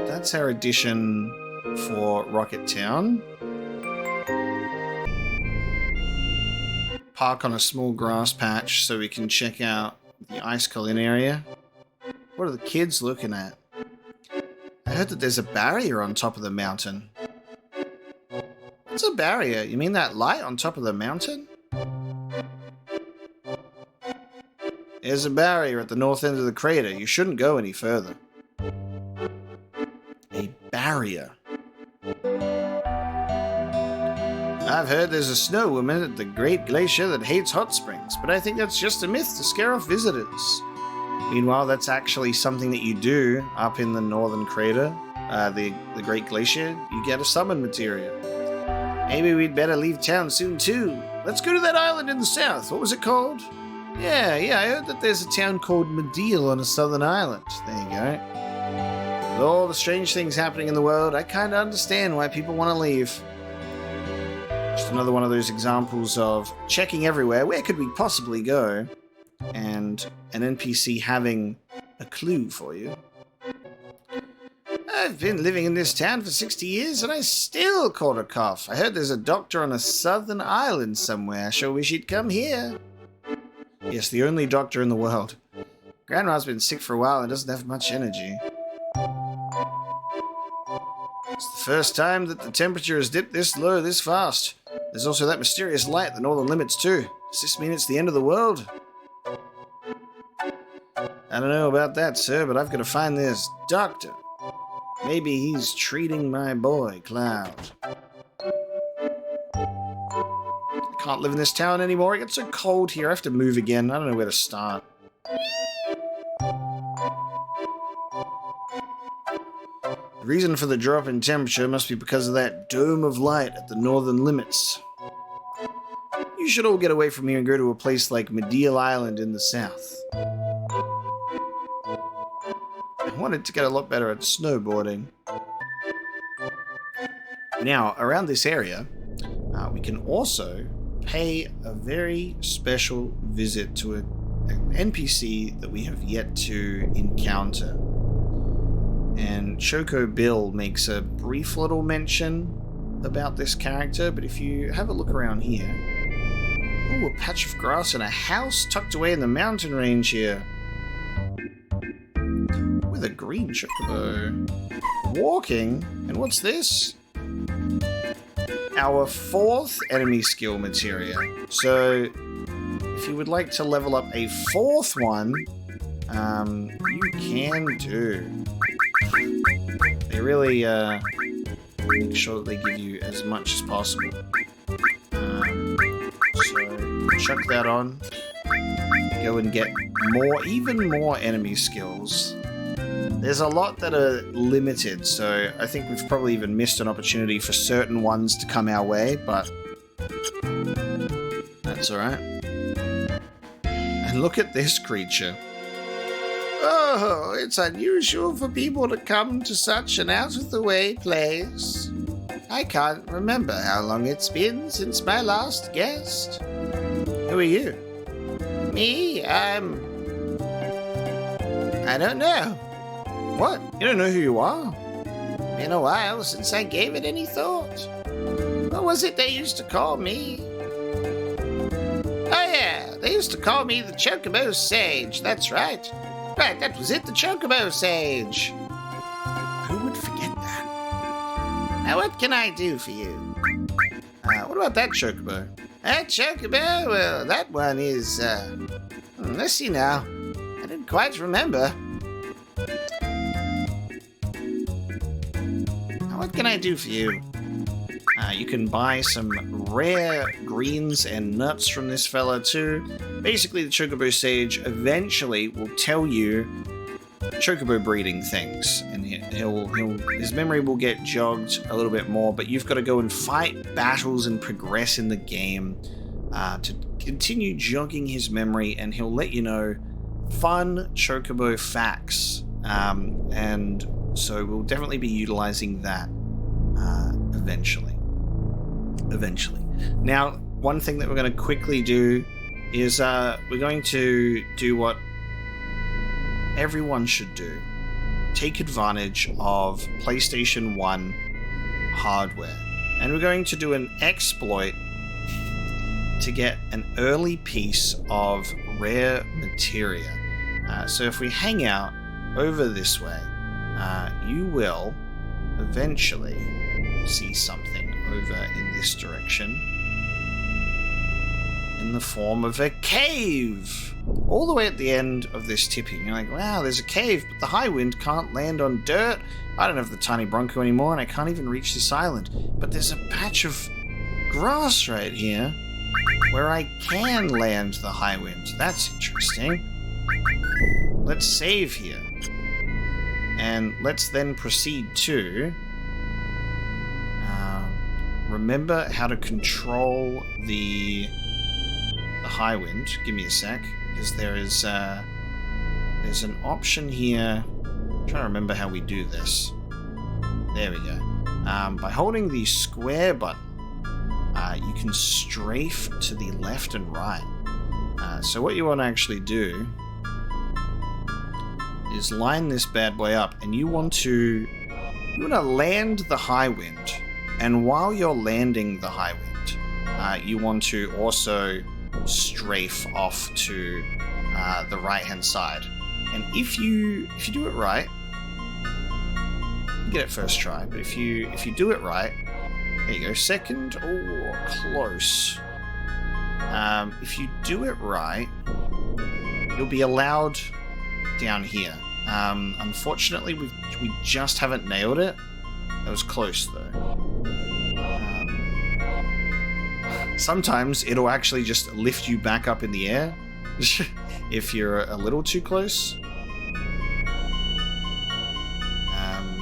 That's our addition for Rocket Town. Park on a small grass patch so we can check out the Ice Colony area. What are the kids looking at? I heard that there's a barrier on top of the mountain. What's a barrier? You mean that light on top of the mountain? There's a barrier at the north end of the crater. You shouldn't go any further. A barrier. I've heard there's a snow woman at the Great Glacier that hates hot springs, but I think that's just a myth to scare off visitors. Meanwhile, that's actually something that you do up in the northern crater, the Great Glacier. You get a summon materia. Maybe we'd better leave town soon too. Let's go to that island in the south. What was it called? Yeah, I heard that there's a town called Medial on a southern island. There you go. With all the strange things happening in the world, I kind of understand why people want to leave. Just another one of those examples of checking everywhere. Where could we possibly go? And an NPC having a clue for you. I've been living in this town for 60 years and I still caught a cough. I heard there's a doctor on a southern island somewhere. Sure wish he'd come here. Yes, the only doctor in the world. Grandma's been sick for a while and doesn't have much energy. It's the first time that the temperature has dipped this low this fast. There's also that mysterious light at the northern limits too. Does this mean it's the end of the world? I don't know about that, sir, but I've got to find this doctor. Maybe he's treating my boy, Cloud. I can't live in this town anymore. It gets so cold here. I have to move again. I don't know where to start. The reason for the drop in temperature must be because of that dome of light at the northern limits. You should all get away from here and go to a place like Medial Island in the south. I wanted to get a lot better at snowboarding. Now, around this area, we can also pay a very special visit to an NPC that we have yet to encounter. And Choco Bill makes a brief little mention about this character, but if you have a look around here... Ooh, a patch of grass and a house tucked away in the mountain range here. With a green chocobo. Walking? And what's this? Our 4th enemy skill materia. So, if you would like to level up a 4th one, you can do. They really make sure that they give you as much as possible. So, chuck that on. Go and get even more enemy skills. There's a lot that are limited, so I think we've probably even missed an opportunity for certain ones to come our way, but that's alright. And look at this creature. Oh, it's unusual for people to come to such an out-of-the-way place. I can't remember how long it's been since my last guest. Who are you? Me? I don't know. What? You don't know who you are? Been a while since I gave it any thought. What was it they used to call me? Oh yeah, they used to call me the Chocobo Sage, that's right. Right, that was it, the Chocobo Sage. Who would forget that? Now what can I do for you? What about that Chocobo? That Chocobo? Well, that one is, let's see now. I didn't quite remember. What can I do for you? You can buy some rare greens and nuts from this fella too. Basically, the Chocobo Sage eventually will tell you Chocobo breeding things, and his memory will get jogged a little bit more. But you've got to go and fight battles and progress in the game to continue jogging his memory, and he'll let you know fun Chocobo facts. And so we'll definitely be utilizing that eventually. Now, one thing that we're going to quickly do is we're going to do what everyone should do. Take advantage of PlayStation 1 hardware. And we're going to do an exploit to get an early piece of rare materia. So if we hang out over this way, you will eventually see something over in this direction in the form of a cave. All the way at the end of this tipping, you're like, wow, there's a cave, but the high wind can't land on dirt. I don't have the tiny Bronco anymore, and I can't even reach this island. But there's a patch of grass right here where I can land the high wind. That's interesting. Let's save here. And let's then proceed to remember how to control the high wind. Give me a sec, because there's an option here. I'm trying to remember how we do this. There we go. By holding the square button, you can strafe to the left and right. So what you want to actually do is line this bad boy up, and you want to land the high wind. And while you're landing the high wind, you want to also strafe off to the right hand side. And if you do it right, you get it first try. But if you do it right, there you go. Second, oh, close. If you do it right, you'll be allowed down here. Unfortunately, we just haven't nailed it. That was close though. Sometimes it'll actually just lift you back up in the air if you're a little too close.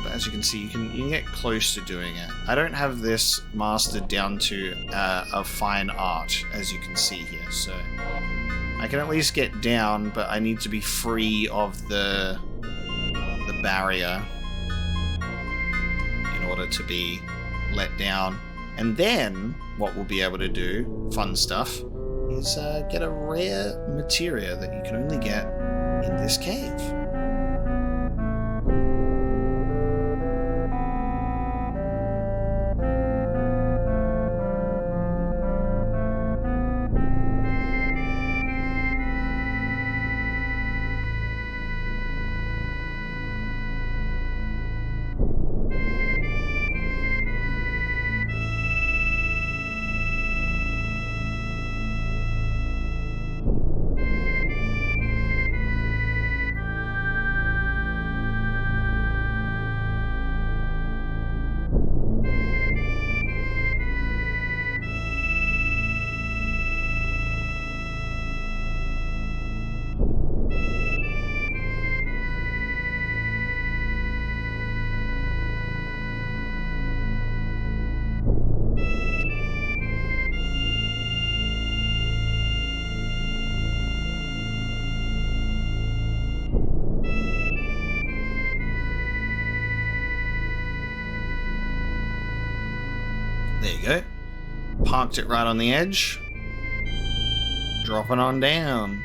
But as you can see, you can get close to doing it. I don't have this mastered down to a fine art, as you can see here. So I can at least get down, but I need to be free of the barrier in order to be let down. And then what we'll be able to do, fun stuff, is get a rare materia that you can only get in this cave. There you go. Parked it right on the edge. Dropping on down.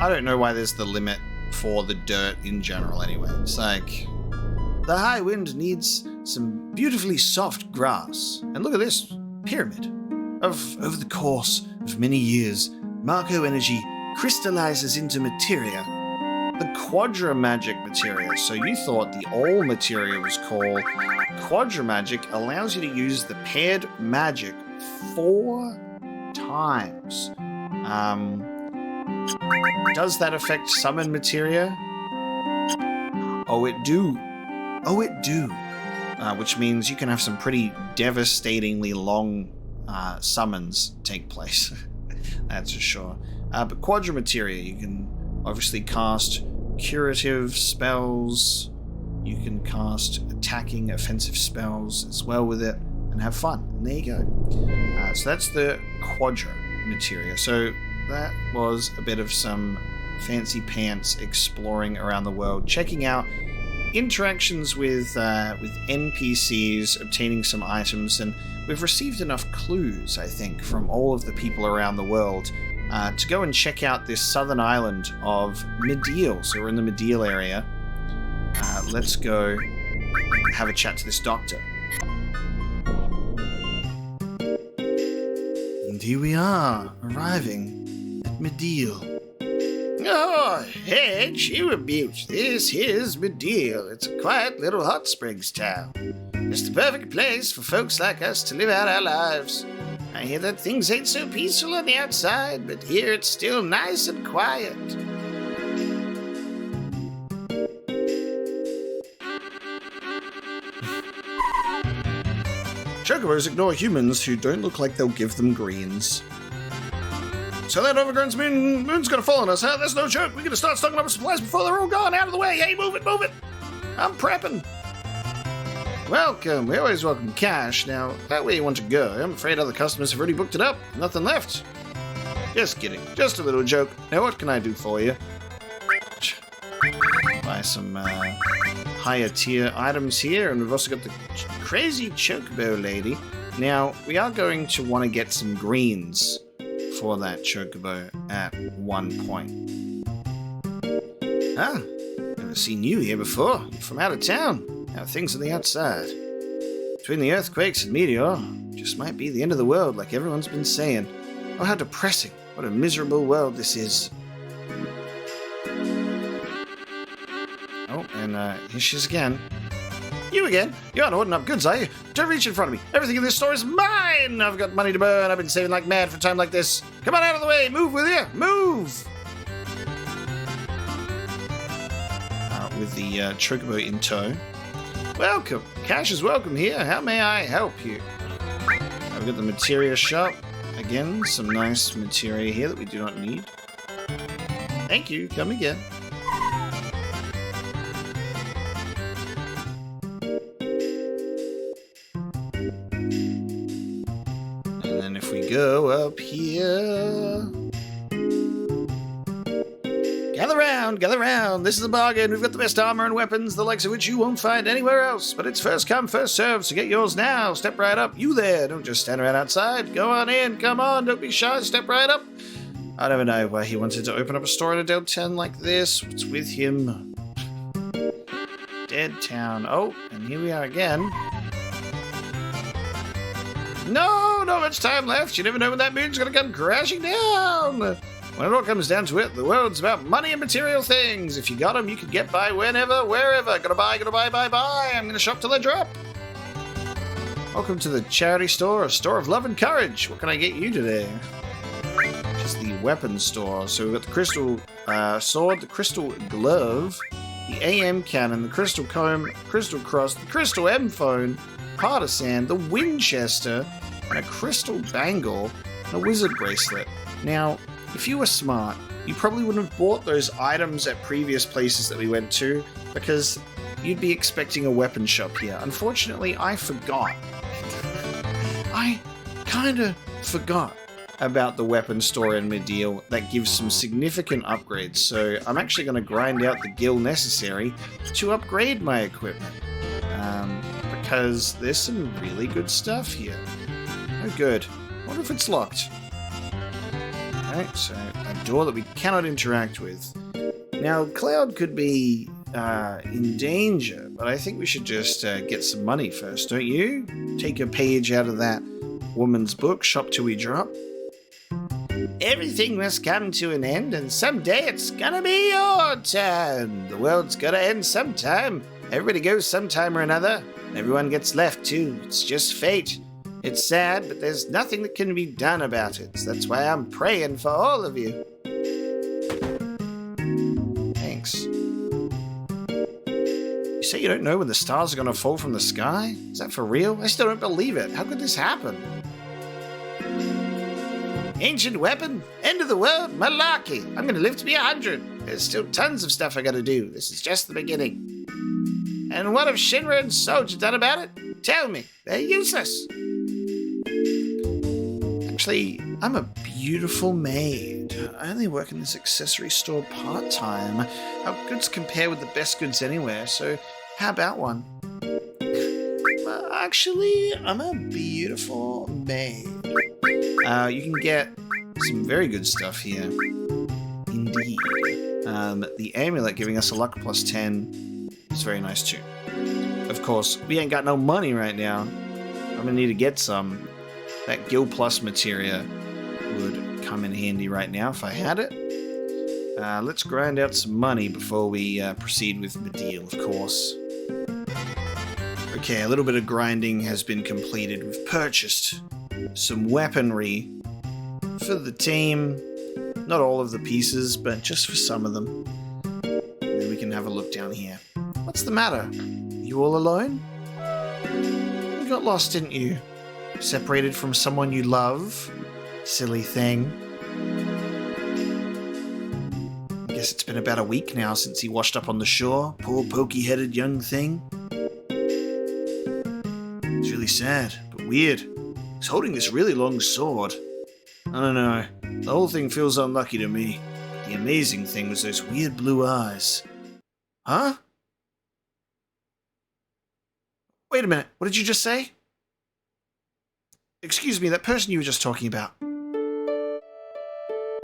I don't know why there's the limit for the dirt in general anyway. It's like, the high wind needs some beautifully soft grass. And look at this pyramid. Over the course of many years, Marco energy crystallizes into materia. The quadra-magic materia. So you thought the all materia was called. Quadra-magic allows you to use the paired magic 4 times. Does that affect summon materia? Oh, it do. Which means you can have some pretty devastatingly long summons take place. That's for sure. But quadra materia, you can obviously cast curative spells. You can cast attacking, offensive spells as well with it and have fun. And there you go. So that's the quadra materia. So that was a bit of some fancy pants exploring around the world, checking out interactions with NPCs, obtaining some items, and we've received enough clues, I think, from all of the people around the world to go and check out this southern island of Medeal. So we're in the Medeal area. Let's go have a chat to this doctor. And here we are, arriving at Medeal. Oh, Hedge, you abuse. This here's Medeal. It's a quiet little hot springs town. It's the perfect place for folks like us to live out our lives. I hear that things ain't so peaceful on the outside, but here it's still nice and quiet. Chocobos ignore humans who don't look like they'll give them greens. So that overgrown moon's gonna fall on us, huh? That's no joke. We gotta start stocking up our supplies before they're all gone. Out of the way. Hey, move it. I'm prepping. Welcome. We always welcome cash. Now, that way you want to go. I'm afraid other customers have already booked it up. Nothing left. Just kidding. Just a little joke. Now, what can I do for you? Buy some higher tier items here, and we've also got the crazy chocobo lady. Now, we are going to want to get some greens for that chocobo at one point. Ah, never seen you here before. You're from out of town. How are things on the outside? Between the earthquakes and meteor, just might be the end of the world like everyone's been saying. Oh, how depressing. What a miserable world this is. Oh, and here she is again. You again? You aren't hoarding up goods, are you? Don't reach in front of me. Everything in this store is mine! I've got money to burn. I've been saving like mad for a time like this. Come on out of the way. Move with you. Move! With the chocobo in tow. Welcome. Cash is welcome here. How may I help you? I've got the materia shop. Again, some nice materia here that we do not need. Thank you. Come again. And then if we go up here... Gather round. This is a bargain. We've got the best armor and weapons, the likes of which you won't find anywhere else. But it's first come, first served, so get yours now. Step right up. You there. Don't just stand around outside. Go on in. Come on. Don't be shy. Step right up. I never know why he wanted to open up a store in a dead town like this. What's with him? Dead town. Oh, and here we are again. No, not much time left. You never know when that moon's going to come crashing down. When it all comes down to it, the world's about money and material things. If you got them, you can get by whenever, wherever. Gotta buy. I'm gonna shop till I drop. Welcome to the charity store, a store of love and courage. What can I get you today? Just the weapon store. So we've got the crystal sword, the crystal glove, the AM cannon, the crystal comb, crystal cross, the crystal M phone, partisan, the Winchester, and a crystal bangle, and a wizard bracelet. Now, if you were smart, you probably wouldn't have bought those items at previous places that we went to, because you'd be expecting a weapon shop here. Unfortunately, I forgot. I kinda forgot about the weapon store in Medeal that gives some significant upgrades, so I'm actually going to grind out the gil necessary to upgrade my equipment. But because there's some really good stuff here. Oh, good. Wonder if it's locked. Alright, so a door that we cannot interact with. Now, Cloud could be in danger, but I think we should just get some money first, don't you? Take a page out of that woman's book, Shop Till We Drop. Everything must come to an end, and someday it's gonna be your turn. The world's gotta end sometime. Everybody goes sometime or another. Everyone gets left too. It's just fate. It's sad, but there's nothing that can be done about it. So that's why I'm praying for all of you. Thanks. You say you don't know when the stars are gonna fall from the sky? Is that for real? I still don't believe it. How could this happen? Ancient weapon? End of the world? Malarkey! I'm gonna live to be 100. There's still tons of stuff I gotta do. This is just the beginning. And what have Shinra and Soldier done about it? Tell me. They're useless. Actually, I'm a beautiful maid. I only work in this accessory store part-time. Our goods compare with the best goods anywhere, so how about one? Actually, I'm a beautiful maid. You can get some very good stuff here. Indeed. The amulet giving us a luck plus 10 is very nice too. Of course, we ain't got no money right now. I'm gonna need to get some. That Gil Plus Materia would come in handy right now if I had it. Let's grind out some money before we proceed with the deal, of course. Okay, a little bit of grinding has been completed. We've purchased some weaponry for the team. Not all of the pieces, but just for some of them. And then we can have a look down here. What's the matter? You all alone? You got lost, didn't you? Separated from someone you love? Silly thing. I guess it's been about a week now since he washed up on the shore. Poor pokey-headed young thing. It's really sad, but weird. He's holding this really long sword. I don't know. The whole thing feels unlucky to me. The amazing thing was those weird blue eyes. Huh? Wait a minute, what did you just say? Excuse me, that person you were just talking about.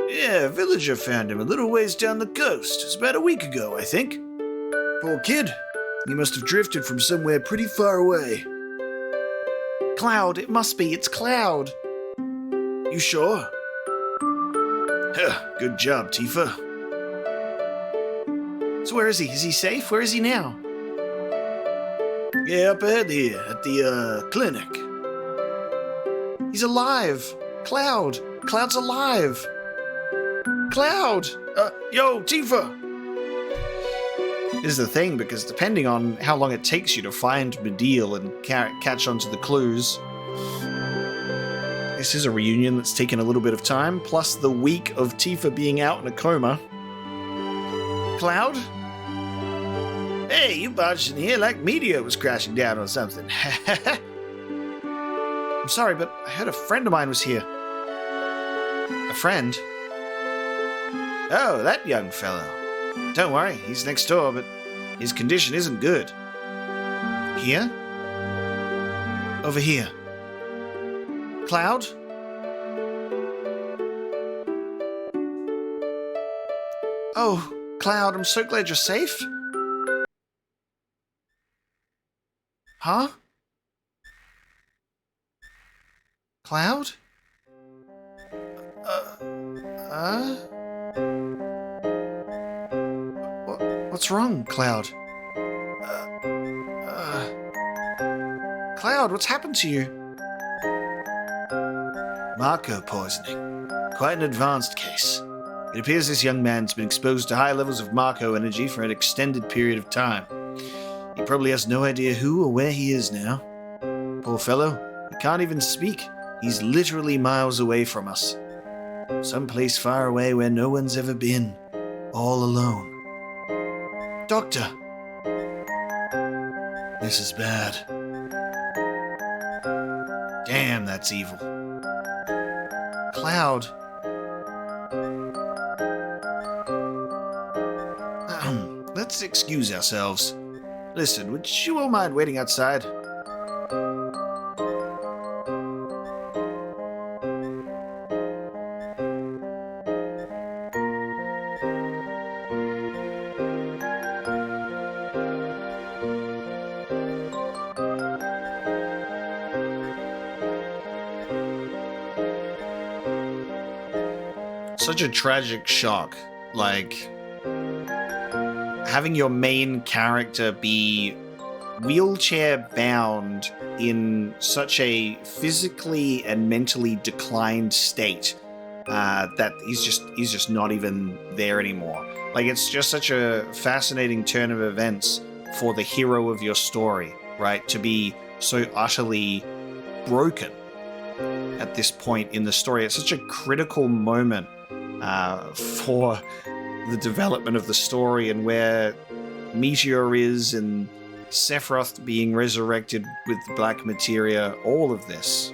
Yeah, a villager found him a little ways down the coast. It was about a week ago, I think. Poor kid. He must have drifted from somewhere pretty far away. Cloud, it must be. It's Cloud. You sure? Huh, good job, Tifa. So where is he? Is he safe? Where is he now? Yeah, up ahead here, at the, clinic. He's alive! Cloud! Cloud's alive! Cloud! Yo, Tifa! This is the thing, because depending on how long it takes you to find Medeal and catch onto the clues, this is a reunion that's taken a little bit of time, plus the week of Tifa being out in a coma. Cloud? Hey, you barged in here like meteor was crashing down or something. I'm sorry, but I heard a friend of mine was here. A friend? Oh, that young fellow. Don't worry, he's next door, but his condition isn't good. Here? Over here. Cloud? Oh, Cloud, I'm so glad you're safe. Huh? Cloud? What's wrong, Cloud? Cloud, what's happened to you? Marco poisoning. Quite an advanced case. It appears this young man's been exposed to high levels of Marco energy for an extended period of time. He probably has no idea who or where he is now. Poor fellow, he can't even speak. He's literally miles away from us. Someplace far away where no one's ever been. All alone. Doctor! This is bad. Damn, that's evil. Cloud. Let's excuse ourselves. Listen, would you all mind waiting outside? such a tragic shock. Like, having your main character be wheelchair bound in such a physically and mentally declined state that he's just not even there anymore. Like, it's just such a fascinating turn of events for the hero of your story, right? To be so utterly broken at this point in the story. It's such a critical moment for the development of the story and where Meteor is and Sephiroth being resurrected with the black materia, all of this.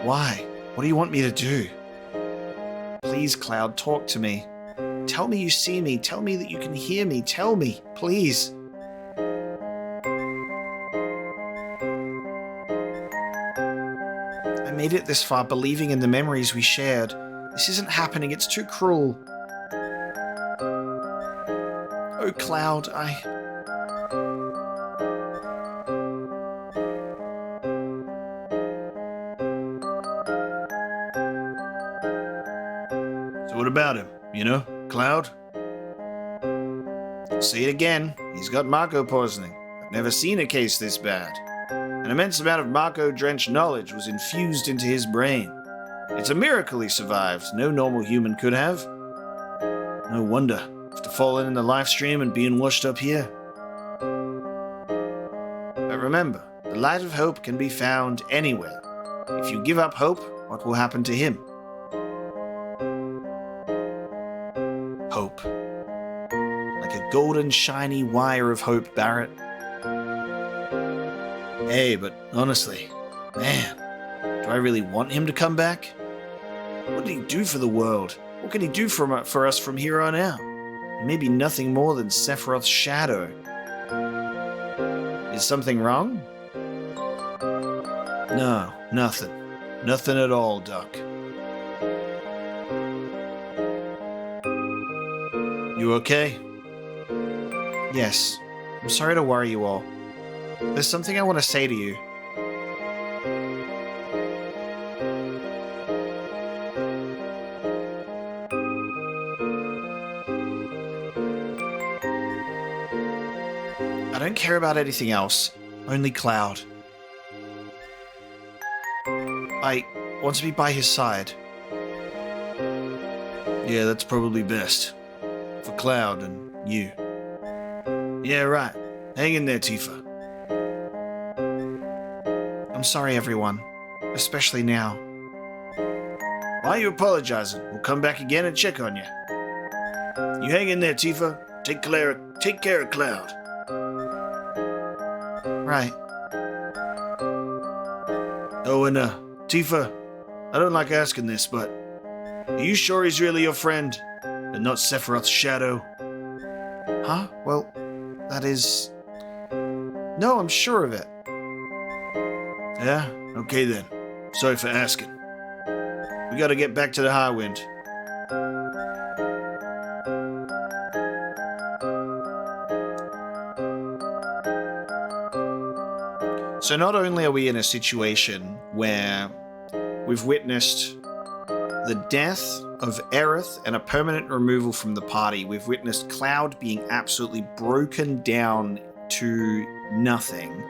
Why? What do you want me to do? Please, Cloud, talk to me. Tell me you see me. Tell me that you can hear me. Tell me, please. I made it this far believing in the memories we shared. This isn't happening. It's too cruel. Oh, Cloud, So what about him, you know, Cloud? Say it again. He's got Mako poisoning. I've never seen a case this bad. An immense amount of Mako-drenched knowledge was infused into his brain. It's a miracle he survived. No normal human could have. No wonder, after falling in the live stream and being washed up here. But remember, the light of hope can be found anywhere. If you give up hope, what will happen to him? Hope. Like a golden shiny wire of hope, Barrett. Hey, but honestly, man, do I really want him to come back? What did he do for the world? What can he do for us from here on out? He may be nothing more than Sephiroth's shadow. Is something wrong? No, nothing. Nothing at all, Duck. You okay? Yes. I'm sorry to worry you all. There's something I want to say to you. I don't care about anything else. Only Cloud. I want to be by his side. Yeah, that's probably best. For Cloud and you. Yeah, right. Hang in there, Tifa. I'm sorry, everyone. Especially now. Why are you apologizing? We'll come back again and check on you. You hang in there, Tifa. Take care of Cloud. Right. Oh, and Tifa, I don't like asking this, but are you sure he's really your friend and not Sephiroth's shadow? Huh? Well, that is... No, I'm sure of it. Yeah? Okay then. Sorry for asking. We gotta get back to the Highwind. So not only are we in a situation where we've witnessed the death of Aerith and a permanent removal from the party, we've witnessed Cloud being absolutely broken down to nothing,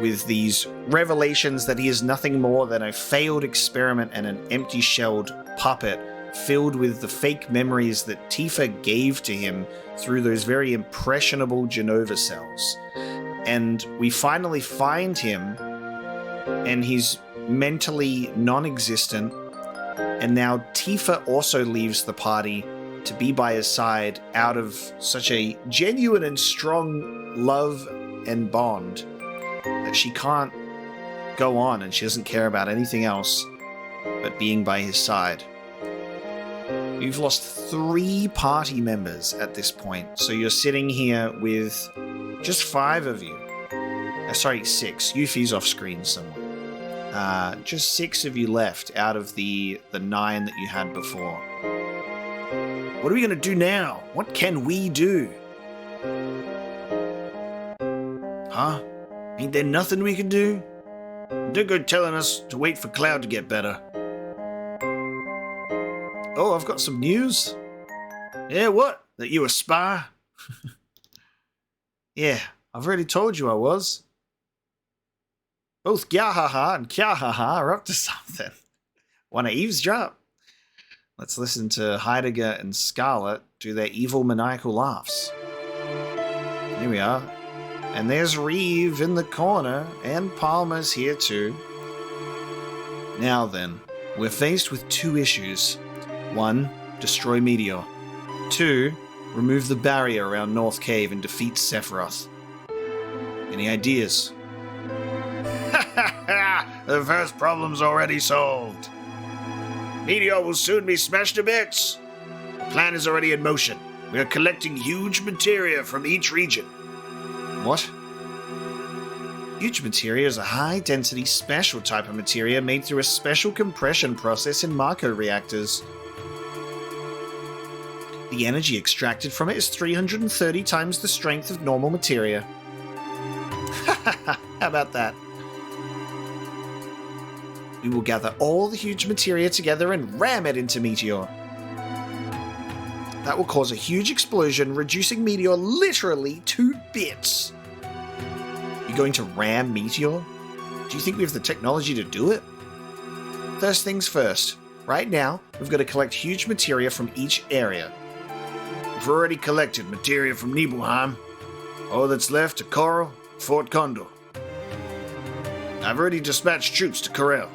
with these revelations that he is nothing more than a failed experiment and an empty-shelled puppet filled with the fake memories that Tifa gave to him through those very impressionable Genova cells. And we finally find him, and he's mentally non-existent, and now Tifa also leaves the party to be by his side out of such a genuine and strong love and bond that she can't go on, and she doesn't care about anything else but being by his side. You've lost 3 party members at this point, so you're sitting here with just 5 of you. Sorry, 6. Yuffie's off screen somewhere. Just 6 of you left out of the 9 that you had before. What are we going to do now? What can we do? Huh? Ain't there nothing we can do? Don't go telling us to wait for Cloud to get better. Oh, I've got some news. Yeah, what? That you a spy? Yeah, I've already told you I was. Both Gyahaha and Kyahaha are up to something. Wanna eavesdrop? Let's listen to Heidegger and Scarlet do their evil maniacal laughs. Here we are. And there's Reeve in the corner, and Palmer's here too. Now then, we're faced with two issues. 1. Destroy Meteor. 2. Remove the barrier around North Cave and defeat Sephiroth. Any ideas? The first problem's already solved. Meteor will soon be smashed to bits. The plan is already in motion. We are collecting huge materia from each region. What? Huge materia is a high-density special type of materia made through a special compression process in Marco reactors. The energy extracted from it is 330 times the strength of normal materia. How about that? We will gather all the huge materia together and ram it into Meteor. That will cause a huge explosion, reducing Meteor literally to bits. You're going to ram Meteor? Do you think we have the technology to do it? First things first. Right now, we've got to collect huge materia from each area. We've already collected materia from Nibelheim. All that's left are Coral, Fort Condor. I've already dispatched troops to Corel.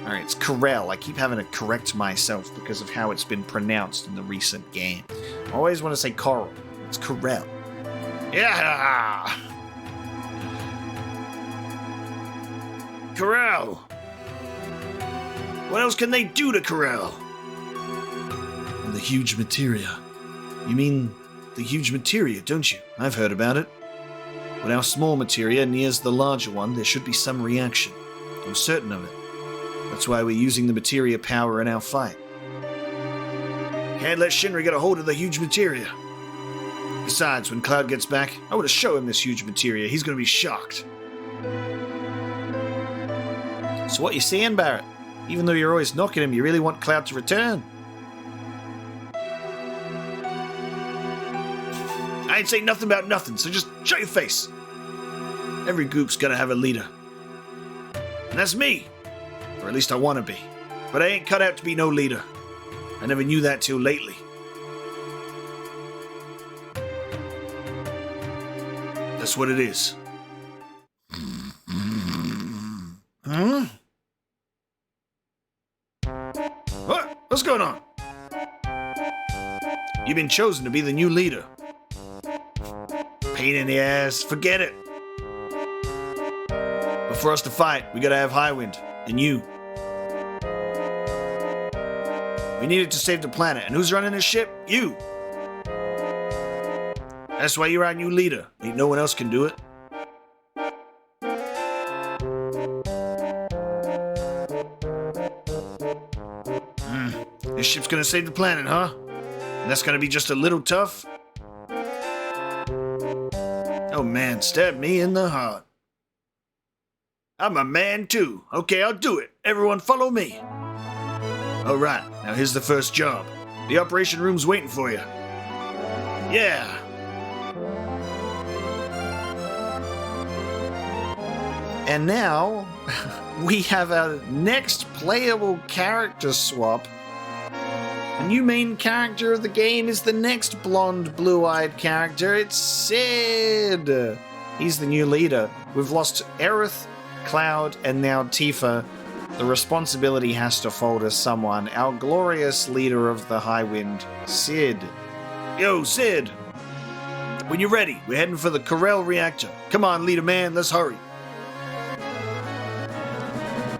Alright, it's Corel. I keep having to correct myself because of how it's been pronounced in the recent game. I always want to say Coral. It's Corel. Yeah! Corel! What else can they do to Corel? And the huge materia. You mean the huge materia, don't you? I've heard about it. When our small materia nears the larger one, there should be some reaction. I'm certain of it. That's why we're using the materia power in our fight. Can't let Shinra get a hold of the huge materia. Besides, when Cloud gets back, I want to show him this huge materia. He's going to be shocked. So what you saying, Barrett? Even though you're always knocking him, you really want Cloud to return? I ain't saying nothing about nothing, so just shut your face. Every group's gotta have a leader. And that's me. Or at least I want to be. But I ain't cut out to be no leader. I never knew that till lately. That's what it is. Huh? What? What's going on? You've been chosen to be the new leader. Pain in the ass. Forget it. But for us to fight, we gotta have Highwind. And you. We needed to save the planet. And who's running this ship? You. That's why you're our new leader. Ain't no one else can do it. This ship's gonna save the planet, huh? And that's gonna be just a little tough? Oh man, stab me in the heart. I'm a man too. Okay, I'll do it. Everyone follow me. Alright, now here's the first job. The operation room's waiting for you. Yeah. And now, we have our next playable character swap. The new main character of the game is the next blonde, blue-eyed character. It's Sid. He's the new leader. We've lost Aerith, Cloud, and now Tifa. The responsibility has to fall to someone. Our glorious leader of the Highwind, Sid. Yo, Sid! When you're ready, we're heading for the Corel reactor. Come on, leader man, let's hurry.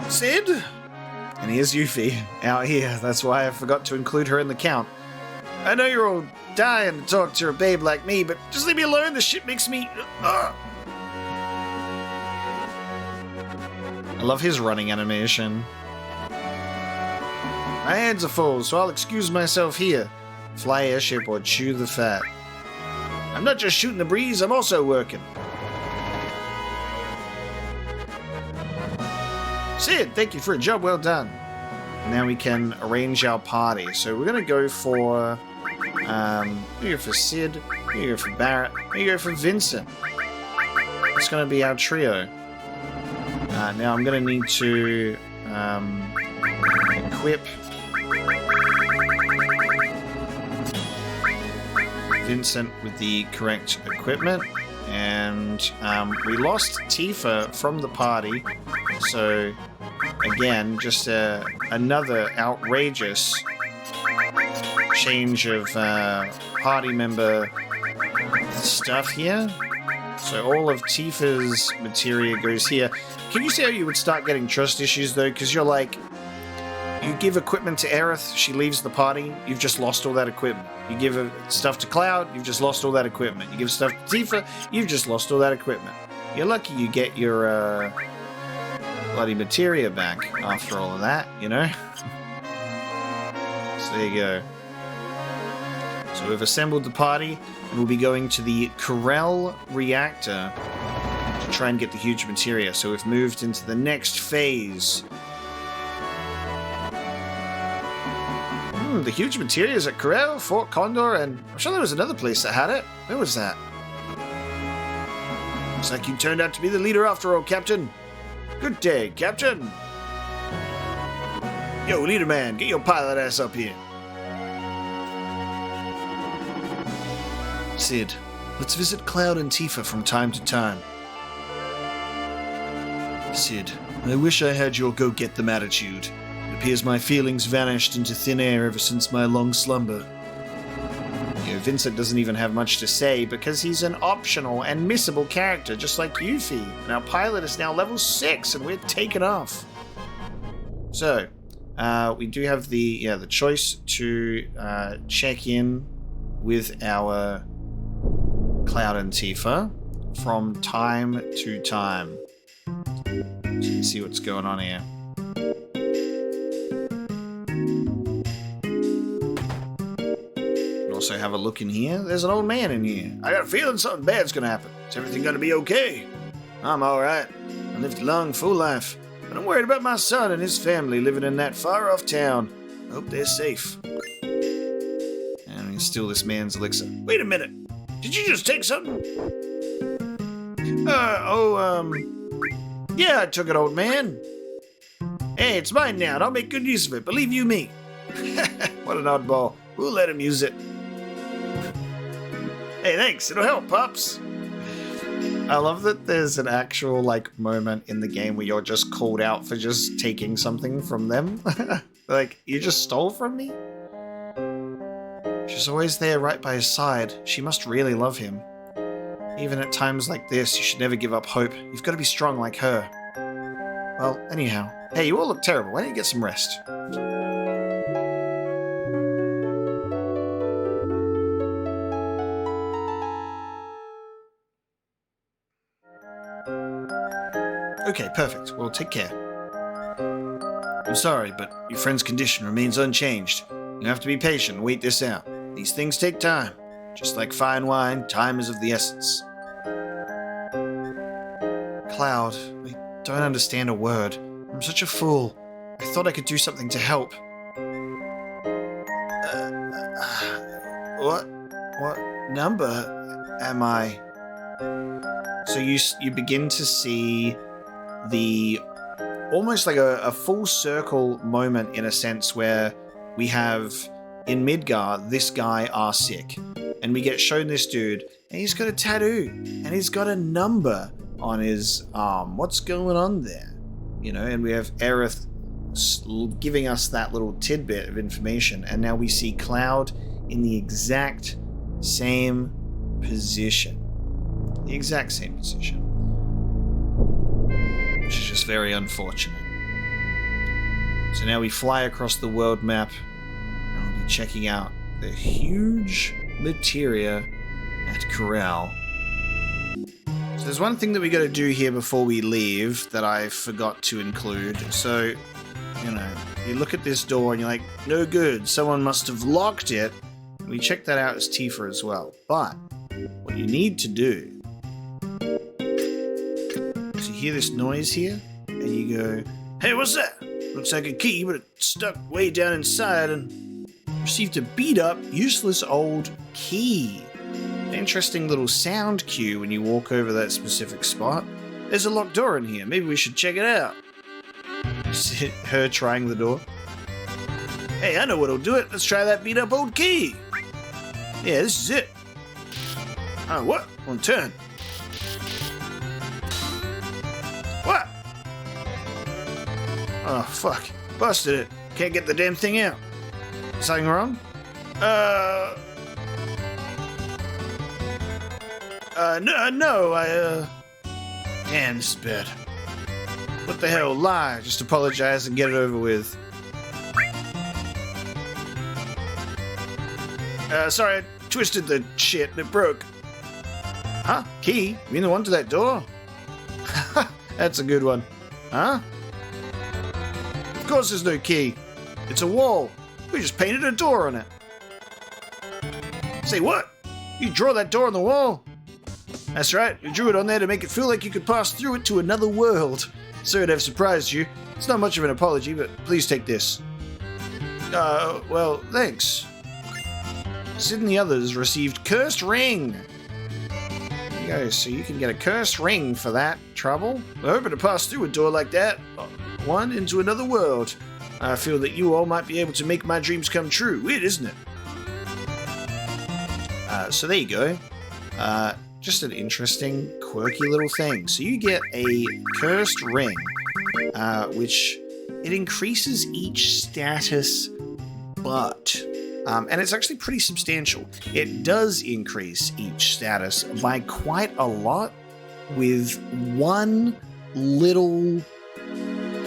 Sid? And here's Yuffie, out here. That's why I forgot to include her in the count. I know you're all dying to talk to a babe like me, but just leave me alone. This shit makes me... I love his running animation. My hands are full, so I'll excuse myself here. Fly airship or chew the fat. I'm not just shooting the breeze, I'm also working. Sid, thank you for a job well done. Now we can arrange our party. So we're going to go for... we go for Sid, we go for Barrett, we go for Vincent. It's going to be our trio. Now I'm going to need to equip Vincent with the correct equipment. And we lost Tifa from the party. So, again, just another outrageous change of party member stuff here. So all of Tifa's materia goes here. Can you see how you would start getting trust issues, though? Because you're like, you give equipment to Aerith, she leaves the party, you've just lost all that equipment. You give her stuff to Cloud, you've just lost all that equipment. You give stuff to Tifa, you've just lost all that equipment. You're lucky you get your bloody materia back after all of that, you know? So there you go. So we've assembled the party, and we'll be going to the Corel reactor to try and get the huge materia. So we've moved into the next phase. The huge materia is at Corel, Fort Condor, and I'm sure there was another place that had it. Where was that? Looks like you turned out to be the leader after all, Captain. Good day, Captain. Yo, leader man, get your pilot ass up here. Sid, let's visit Cloud and Tifa from time to time. Sid, I wish I had your go-get-them attitude. It appears my feelings vanished into thin air ever since my long slumber. You know, Vincent doesn't even have much to say because he's an optional and missable character, just like Yuffie. And our pilot is now level 6 and we're taken off. So, we do have the choice to check in with our Cloud and Tifa from time to time. So you can see what's going on here. Also have a look in here. There's an old man in here. I got a feeling something bad's gonna happen. Is everything gonna be okay? I'm alright. I lived a long, full life. But I'm worried about my son and his family living in that far-off town. I hope they're safe. And we can steal this man's elixir. Wait a minute. Did you just take something? Yeah, I took it, old man. Hey, it's mine now, and I'll make good use of it. Believe you me. What an oddball. We'll let him use it. Hey, thanks. It'll help, Pops. I love that there's an actual, moment in the game where you're just called out for just taking something from them. Like, you just stole from me? She's always there right by his side. She must really love him. Even at times like this, you should never give up hope. You've got to be strong like her. Well, anyhow. Hey, you all look terrible. Why don't you get some rest? Okay, perfect. Well, take care. I'm sorry, but your friend's condition remains unchanged. You have to be patient and wait this out. These things take time. Just like fine wine, time is of the essence. Cloud, I don't understand a word. I'm such a fool. I thought I could do something to help. What number am I? So you begin to see the almost like a full circle moment in a sense where we have in Midgar this guy Arsik, and we get shown this dude and he's got a tattoo and he's got a number on his arm. What's going on there? You know, and we have Aerith giving us that little tidbit of information, and now we see Cloud in the exact same position. The exact same position. Which is just very unfortunate. So now we fly across the world map, and we'll be checking out the huge materia at Corel. So there's one thing that we got to do here before we leave that I forgot to include. So, you know, you look at this door and you're like, no good, someone must have locked it. And we check that out as Tifa as well. But what you need to do is you hear this noise here, and you go, hey, what's that? Looks like a key, but it's stuck way down inside and received a beat-up, useless old key. An interesting little sound cue when you walk over that specific spot. There's a locked door in here. Maybe we should check it out. Her trying the door. Hey, I know what'll do it. Let's try that beat-up old key. Yeah, this is it. Oh, what? One turn. What? Oh, fuck. Busted it. Can't get the damn thing out. Something wrong? No, Man, this is bad. What the hell? Lie. Just apologize and get it over with. Sorry, I twisted the shit and it broke. Huh? Key? You mean the one to that door? That's a good one. Huh? Of course there's no key. It's a wall. We just painted a door on it. Say what? You draw that door on the wall? That's right, you drew it on there to make it feel like you could pass through it to another world. Sorry to have surprised you. It's not much of an apology, but please take this. Well, thanks. Sid and the others received Cursed Ring. There you go, so you can get a Cursed Ring for that trouble. We're hoping to pass through a door like that, one into another world. I feel that you all might be able to make my dreams come true. Weird, isn't it? So there you go. Just an interesting, quirky little thing. So you get a Cursed Ring, which it increases each status, but... and it's actually pretty substantial. It does increase each status by quite a lot, with one little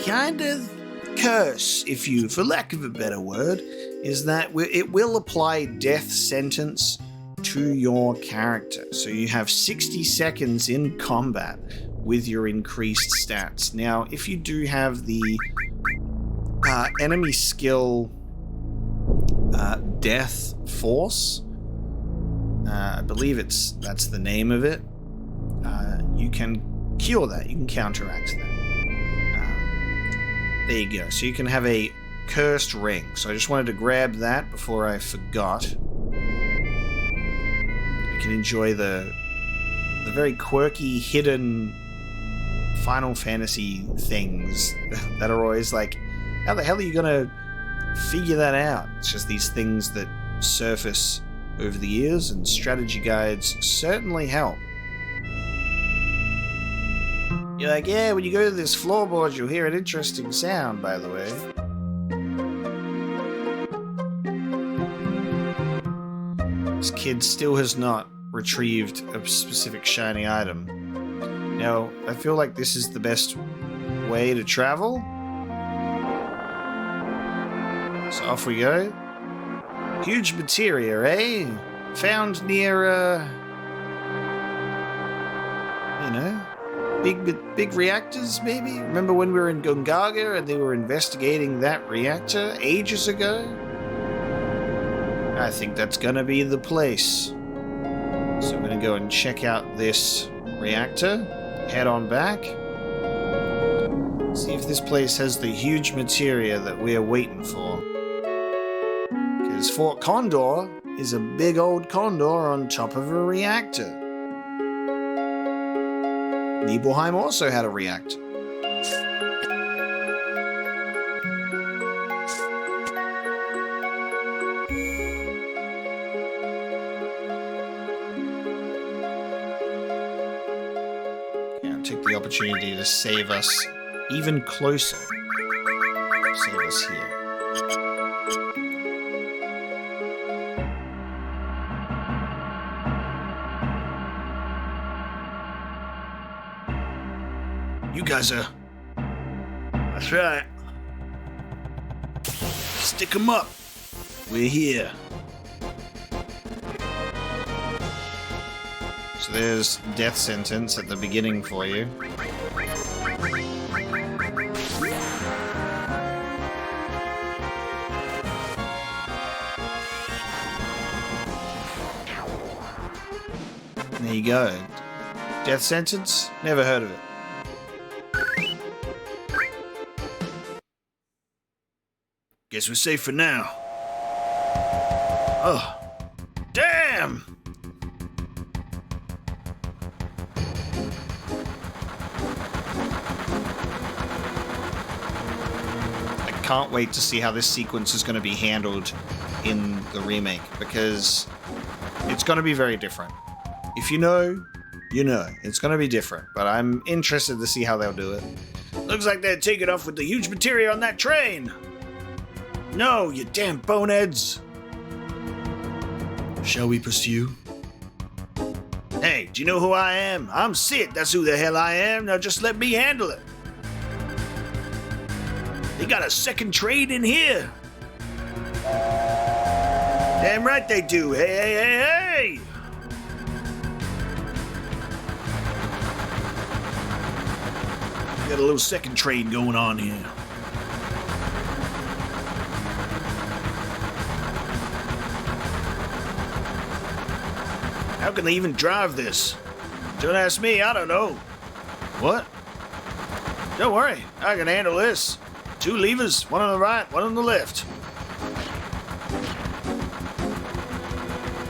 kind of curse, if you, for lack of a better word, is that it will apply death sentence to your character. So you have 60 seconds in combat with your increased stats. Now, if you do have the enemy skill Death Force, I believe that's the name of it, you can cure that, you can counteract that. There you go. So you can have a Cursed Ring. So I just wanted to grab that before I forgot. You can enjoy the very quirky, hidden Final Fantasy things that are always like, how the hell are you gonna figure that out? It's just these things that surface over the years, and strategy guides certainly help. You're like, yeah, when you go to this floorboard, you'll hear an interesting sound, by the way. This kid still has not retrieved a specific shiny item. Now, I feel like this is the best way to travel. So off we go. Huge Materia, eh? Found near, big reactors, maybe? Remember when we were in Gungaga and they were investigating that reactor ages ago? I think that's gonna be the place. So I'm gonna go and check out this reactor, head on back, see if this place has the huge Materia that we're waiting for. Because Fort Condor is a big old condor on top of a reactor. Nibelheim also had a reactor. Take the opportunity to save us even closer. Save us here. You guys are... That's right. Stick 'em up. We're here. So there's death sentence at the beginning for you. There you go. Death sentence? Never heard of it. Guess we're safe for now. Oh. Damn! I can't wait to see how this sequence is going to be handled in the remake, because it's going to be very different. If you know, you know. It's going to be different, but I'm interested to see how they'll do it. Looks like they're taking off with the huge materia on that train! No, you damn boneheads! Shall we pursue? Hey, do you know who I am? I'm Sid, that's who the hell I am. Now just let me handle it. They got a second train in here. Damn right they do. Hey, hey, hey, hey! Got a little second train going on here. How can they even drive this? Don't ask me, I don't know. What? Don't worry, I can handle this. 2 levers, one on the right, one on the left.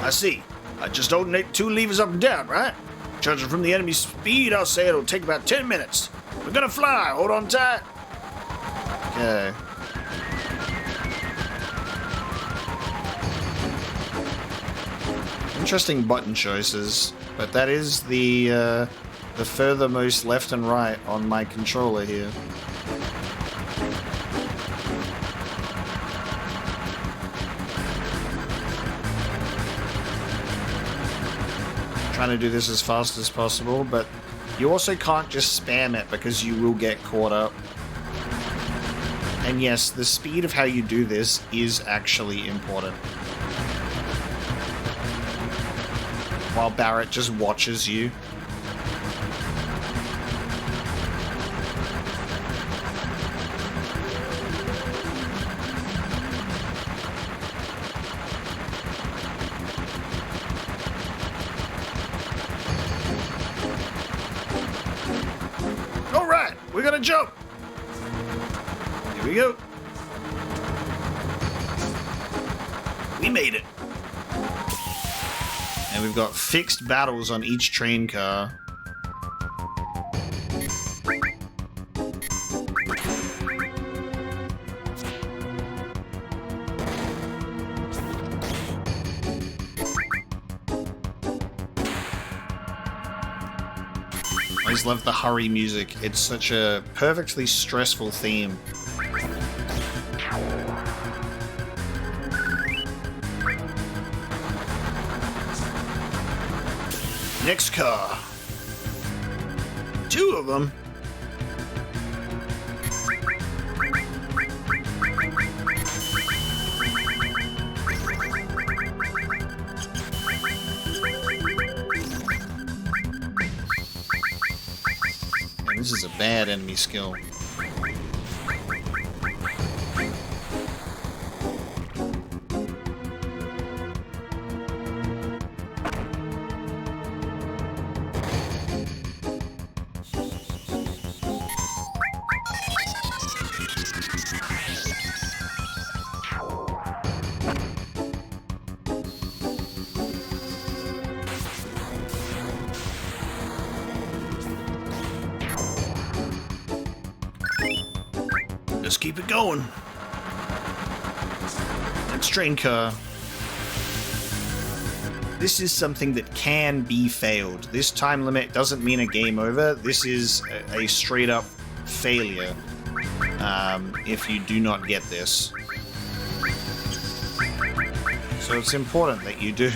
I see. I just alternate 2 levers up and down, right? Judging from the enemy's speed, I'll say it'll take about 10 minutes. We're gonna fly, hold on tight. Okay. Interesting button choices, but that is the furthermost left and right on my controller here. Trying to do this as fast as possible, but you also can't just spam it because you will get caught up. And yes, the speed of how you do this is actually important. While Barrett just watches you. All right, we're gonna jump. Here we go. We made it. And we've got fixed battles on each train car. I always love the hurry music. It's such a perfectly stressful theme. Next car. 2 of them. And this is a bad enemy skill. Let's keep it going. Next train car. This is something that can be failed. This time limit doesn't mean a game over. This is a straight up failure if you do not get this. So it's important that you do.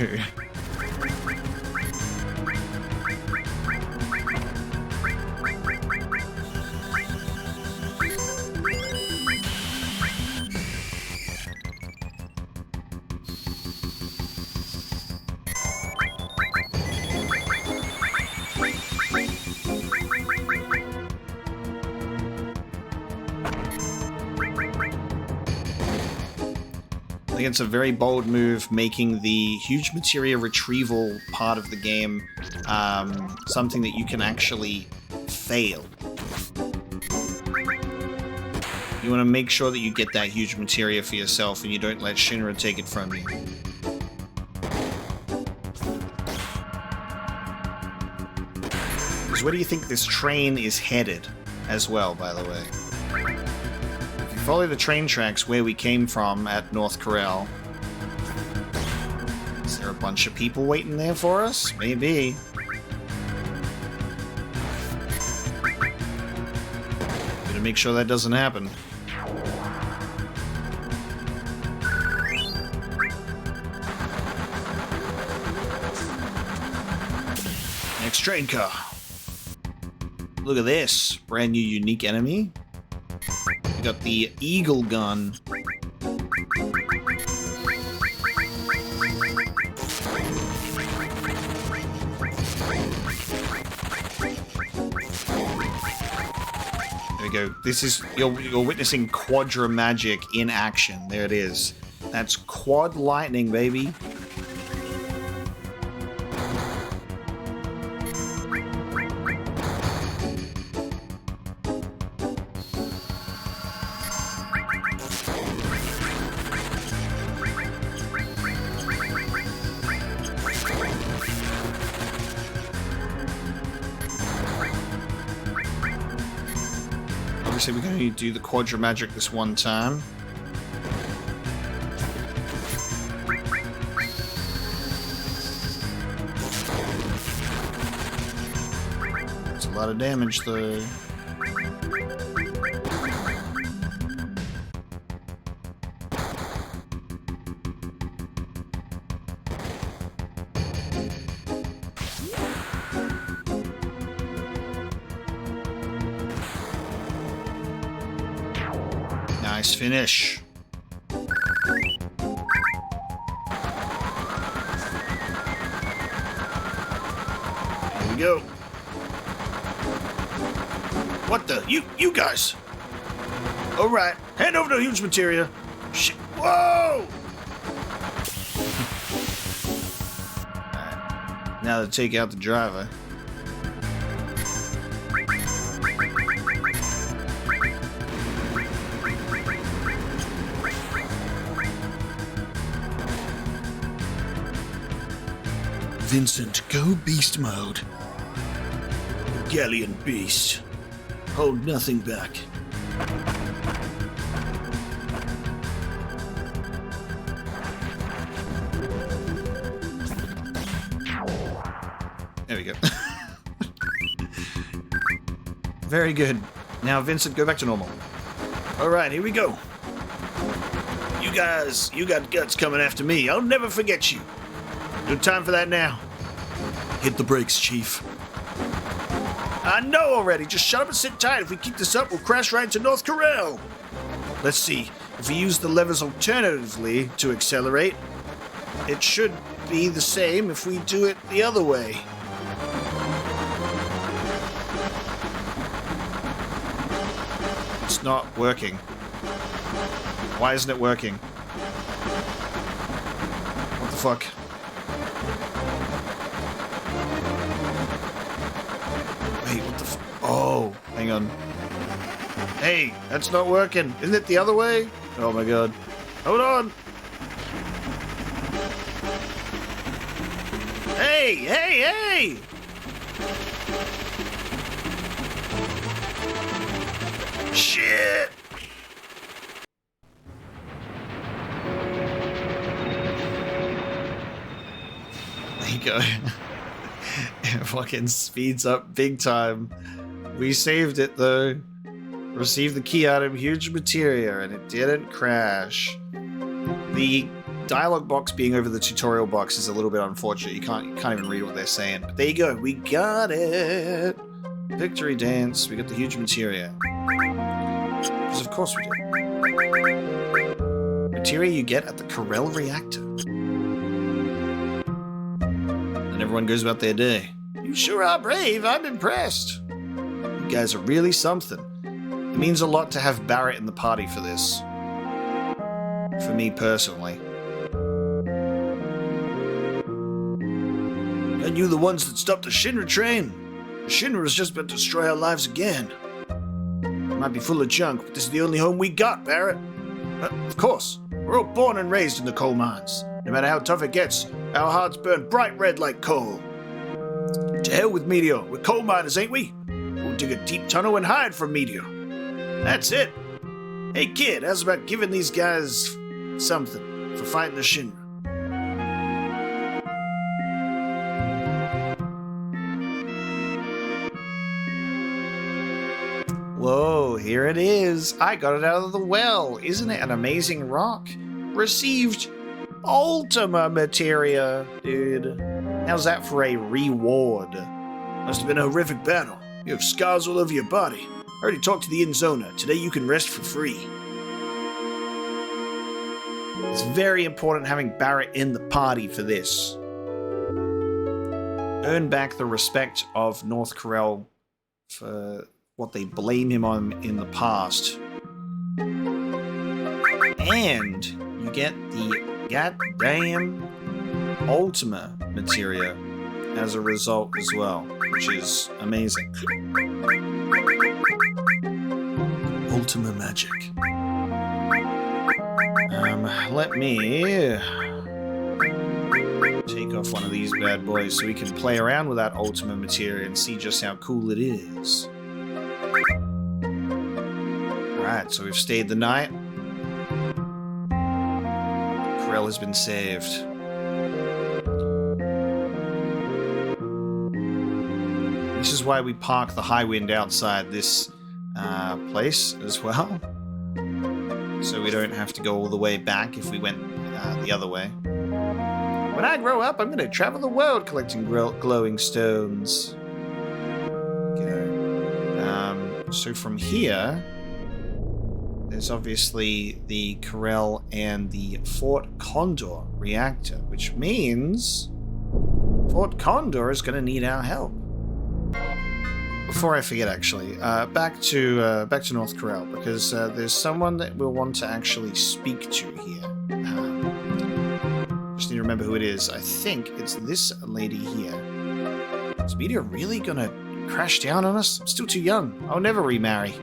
I think it's a very bold move, making the huge materia retrieval part of the game something that you can actually fail. You want to make sure that you get that huge materia for yourself and you don't let Shinra take it from you. Because where do you think this train is headed as well, by the way? If you follow the train tracks where we came from at North Corel, is there a bunch of people waiting there for us? Maybe. Gotta make sure that doesn't happen. Next train car. Look at this. Brand new unique enemy. We got the Eagle Gun. There we go. This is... You're witnessing Quadra Magic in action. There it is. That's Quad Lightning, baby. Obviously, we're going to do the Quadra Magic this one time. It's a lot of damage, though. Nice finish. Here we go. What the? You guys! Alright, hand over the huge materia. Shit. Whoa! Alright. Now to take out the driver. Vincent, go beast mode. Galleon beast. Hold nothing back. There we go. Very good. Now, Vincent, go back to normal. Alright, here we go. You guys, you got guts coming after me. I'll never forget you. No time for that now. Hit the brakes, Chief. I know already. Just shut up and sit tight. If we keep this up, we'll crash right into North Corel. Let's see. If we use the levers alternatively to accelerate, it should be the same if we do it the other way. It's not working. Why isn't it working? What the fuck? Oh, hang on. Hey, that's not working. Isn't it the other way? Oh my god. Hold on. Hey, hey, hey! Shit! There you go. It fucking speeds up big time. We saved it though. Received the key item, huge materia, and it didn't crash. The dialogue box being over the tutorial box is a little bit unfortunate. You can't even read what they're saying. But there you go, we got it. Victory dance. We got the huge materia. Because of course we did. Materia you get at the Corel reactor. And everyone goes about their day. You sure are brave. I'm impressed. You guys are really something. It means a lot to have Barrett in the party for this. For me personally. And you the ones that stopped the Shinra train. The Shinra has just about to destroy our lives again. Am Might be full of junk, but this is the only home we got, Barrett. Of course, we're all born and raised in the coal mines. No matter how tough it gets, our hearts burn bright red like coal. To hell with Meteor. We're coal miners, ain't we? We'll dig a deep tunnel and hide from Meteor. That's it. Hey kid, how's about giving these guys something for fighting the Shinra? Whoa, here it is. I got it out of the well. Isn't it an amazing rock? Received Ultima Materia, dude. How's that for a reward? Must have been a horrific battle. You have scars all over your body. I already talked to the inn's owner. Today you can rest for free. It's very important having Barrett in the party for this. Earn back the respect of North Corel for what they blame him on in the past. And you get the goddamn Ultima Materia as a result as well, which is amazing. Ultima magic. Let me take off one of these bad boys so we can play around with that Ultima Materia and see just how cool it is. Alright, so we've stayed the night. Corel has been saved. This is why we park the high wind outside this place as well. So we don't have to go all the way back if we went the other way. When I grow up, I'm going to travel the world collecting glowing stones. So from here, there's obviously the Corel and the Fort Condor reactor, which means Fort Condor is going to need our help. Before I forget, actually, back to North Corel, because there's someone that we'll want to actually speak to here. Just need to remember who it is. I think it's this lady here. Is Meteor really gonna crash down on us? I'm still too young. I'll never remarry.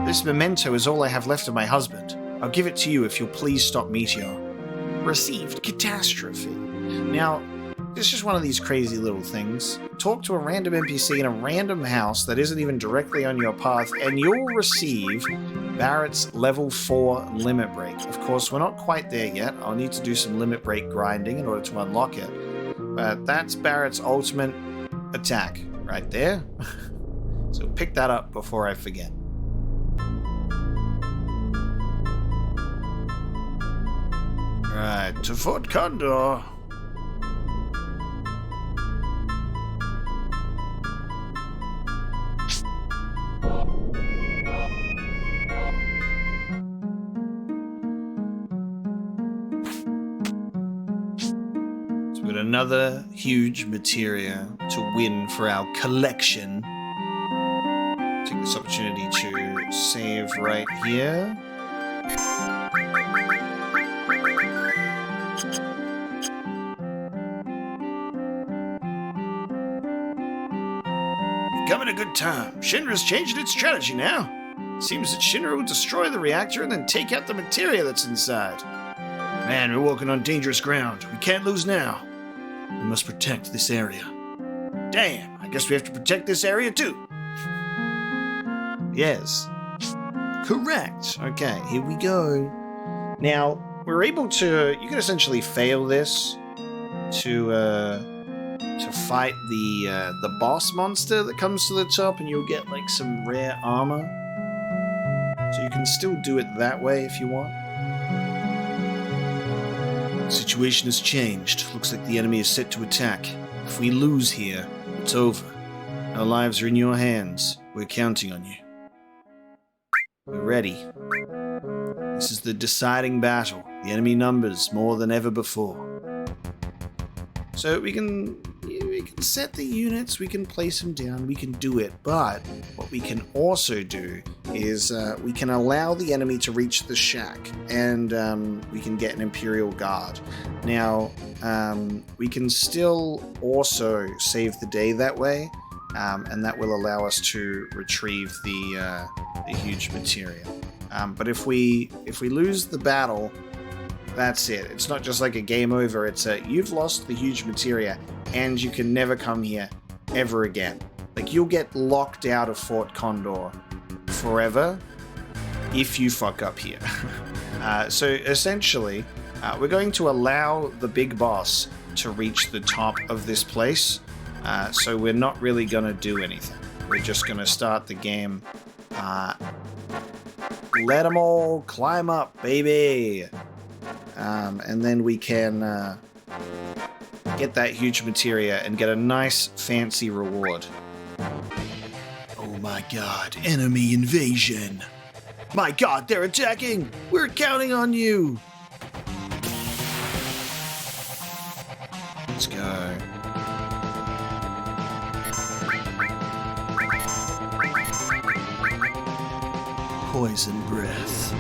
This memento is all I have left of my husband. I'll give it to you if you'll please stop Meteor. Received catastrophe. Now, it's just one of these crazy little things. Talk to a random NPC in a random house that isn't even directly on your path, and you'll receive Barrett's level 4 limit break. Of course, we're not quite there yet. I'll need to do some limit break grinding in order to unlock it. But that's Barrett's ultimate attack right there. So pick that up before I forget. Right, to Fort Condor. Another huge materia to win for our collection. Take this opportunity to save right here. You've come at a good time. Shinra's changed its strategy now. Seems that Shinra will destroy the reactor and then take out the materia that's inside. Man, we're walking on dangerous ground. We can't lose now. We must protect this area. Damn, I guess we have to protect this area too. Yes. Correct. Okay, here we go. Now, we're able to... You can essentially fail this to fight the boss monster that comes to the top, and you'll get like some rare armor. So you can still do it that way if you want. The situation has changed. Looks like the enemy is set to attack. If we lose here, it's over. Our lives are in your hands. We're counting on you. We're ready. This is the deciding battle. The enemy numbers more than ever before. So we can set the units, we can place them down, we can do it, but what we can also do is we can allow the enemy to reach the shack, and we can get an Imperial Guard. Now, we can still also save the day that way, and that will allow us to retrieve the huge materia. But if we lose the battle, that's it. It's not just like a game over. It's you've lost the huge materia, and you can never come here ever again. Like, you'll get locked out of Fort Condor forever if you fuck up here. So essentially, we're going to allow the big boss to reach the top of this place. So we're not really going to do anything. We're just going to start the game. Let them all climb up, baby. And then we can get that huge materia and get a nice fancy reward. Oh my god, enemy invasion. My god, they're attacking! We're counting on you! Let's go. Poison breath.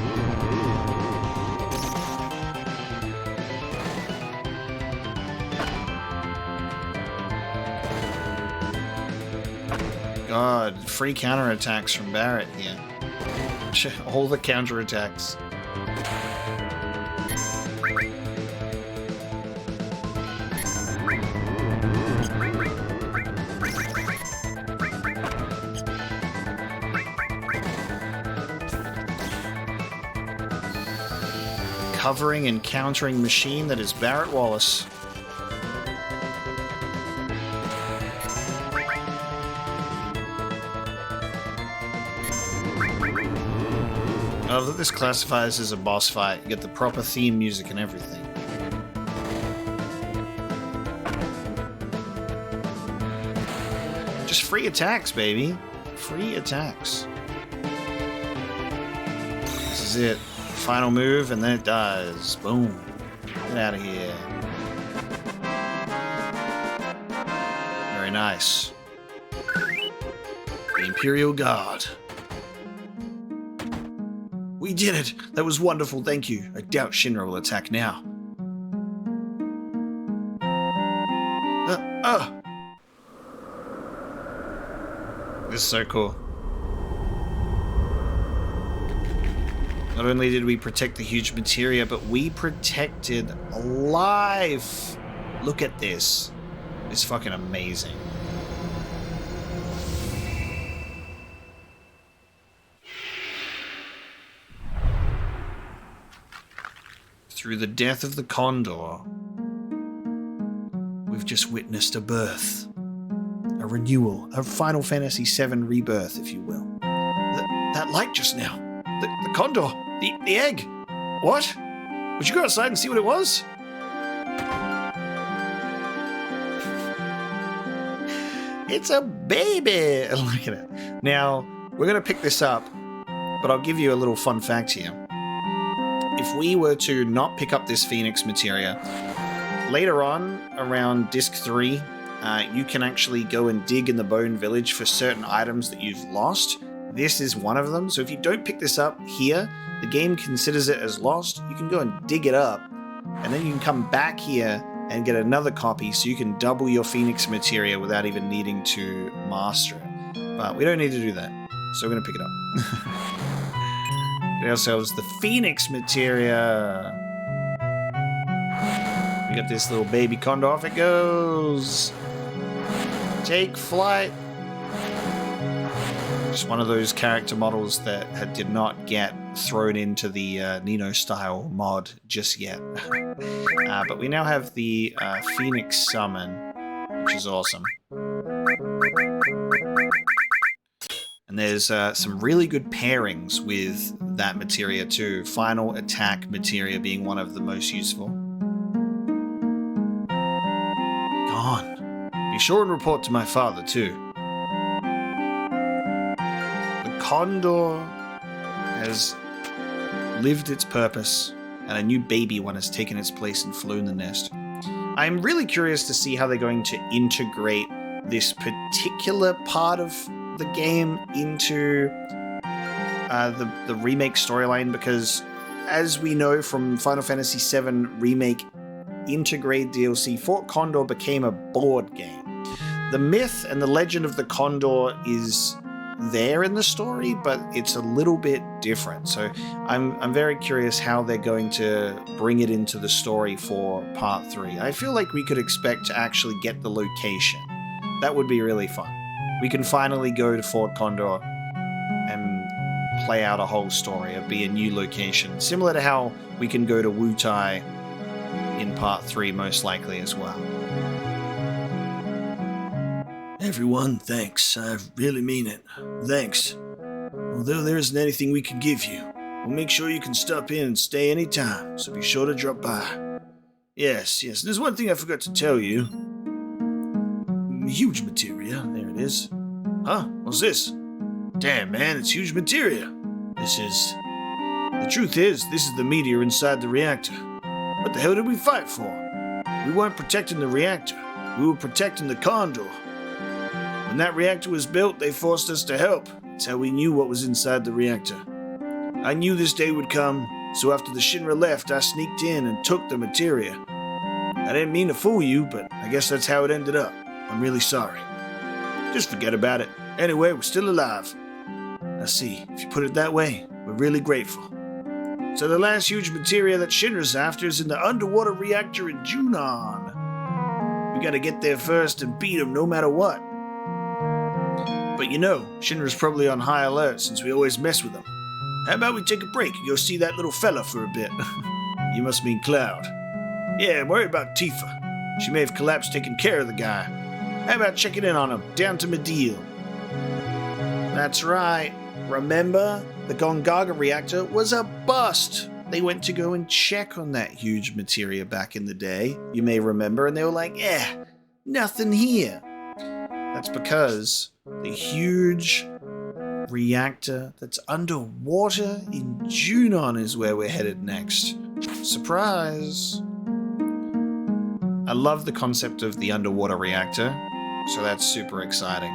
God, free counterattacks from Barrett here. All the counterattacks. Covering and countering machine that is Barrett Wallace. I love that this classifies as a boss fight. You get the proper theme music and everything. Just free attacks, baby. Free attacks. This is it. Final move, and then it dies. Boom. Get out of here. Very nice. The Imperial Guard. We did it! That was wonderful, thank you. I doubt Shinra will attack now. This is so cool. Not only did we protect the huge materia, but we protected life! Look at this. It's fucking amazing. Through the death of the Condor, we've just witnessed a birth. A renewal. A Final Fantasy VII rebirth, if you will. That light just now. The Condor. The egg. What? Would you go outside and see what it was? It's a baby! Look at it. Now, we're going to pick this up, but I'll give you a little fun fact here. If we were to not pick up this Phoenix materia, later on, around Disc 3, you can actually go and dig in the Bone Village for certain items that you've lost. This is one of them, so if you don't pick this up here, the game considers it as lost. You can go and dig it up, and then you can come back here and get another copy, so you can double your Phoenix materia without even needing to master it. But we don't need to do that, so we're going to pick it up. Get ourselves the Phoenix materia. We got this little baby Condor. Off it goes. Take flight. Just one of those character models that did not get thrown into the Nino style mod just yet. But we now have the Phoenix summon, which is awesome. And there's some really good pairings with that materia too. Final attack materia being one of the most useful. Gone. Be sure and report to my father too. The Condor has lived its purpose, and a new baby one has taken its place and flown the nest. I'm really curious to see how they're going to integrate this particular part of the game into the remake storyline, because as we know from Final Fantasy VII Remake Integrate DLC, Fort Condor became a board game. the myth and the legend of the Condor is there in the story, but it's a little bit different. So I'm very curious how they're going to bring it into the story for part 3. I feel like we could expect to actually get the location. That would be really fun. We can finally go to Fort Condor and play out a whole story. It'd be a new location, similar to how we can go to Wutai in part 3 most likely as well. Everyone, thanks. I really mean it. Thanks. Although there isn't anything we can give you, we'll make sure you can stop in and stay any time, so be sure to drop by. Yes, there's one thing I forgot to tell you. Huge Materia, there it is. Huh? What's this? Damn, man, it's huge Materia. The truth is, this is the meteor inside the reactor. What the hell did we fight for? We weren't protecting the reactor. We were protecting the Condor. When that reactor was built, they forced us to help. That's how we knew what was inside the reactor. I knew this day would come, so after the Shinra left, I sneaked in and took the Materia. I didn't mean to fool you, but I guess that's how it ended up. I'm really sorry. Just forget about it. Anyway, we're still alive. I see. If you put it that way, we're really grateful. So the last huge Materia that Shinra's after is in the underwater reactor in Junon. We gotta get there first and beat them no matter what. But you know, Shinra's probably on high alert since we always mess with them. How about we take a break and go see that little fella for a bit? You must mean Cloud. Yeah, I'm worried about Tifa. She may have collapsed taking care of the guy. How about checking in on him, down to Medeal? That's right. Remember? The Gongaga reactor was a bust. They went to go and check on that huge Materia back in the day. You may remember, and they were like, nothing here. That's because the huge reactor that's underwater in Junon is where we're headed next. Surprise! I love the concept of the underwater reactor, so that's super exciting.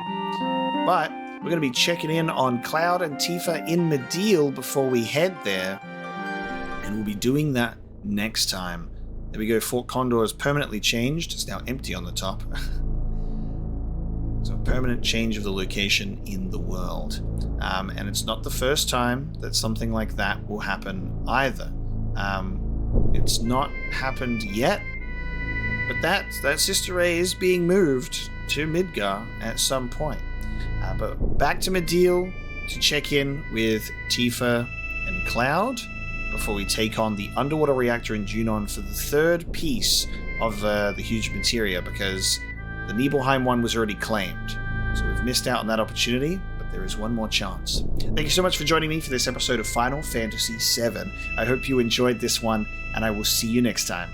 But we're going to be checking in on Cloud and Tifa in Medeal before we head there, and we'll be doing that next time. There we go, Fort Condor is permanently changed. It's now empty on the top. So a permanent change of the location in the world. And it's not the first time that something like that will happen either. It's not happened yet, but that Sister Ray is being moved to Midgar at some point. But back to Medeal to check in with Tifa and Cloud before we take on the underwater reactor in Junon for the third piece of the huge Materia, because the Nibelheim one was already claimed. So we've missed out on that opportunity, but there is one more chance. Thank you so much for joining me for this episode of Final Fantasy VII. I hope you enjoyed this one, and I will see you next time.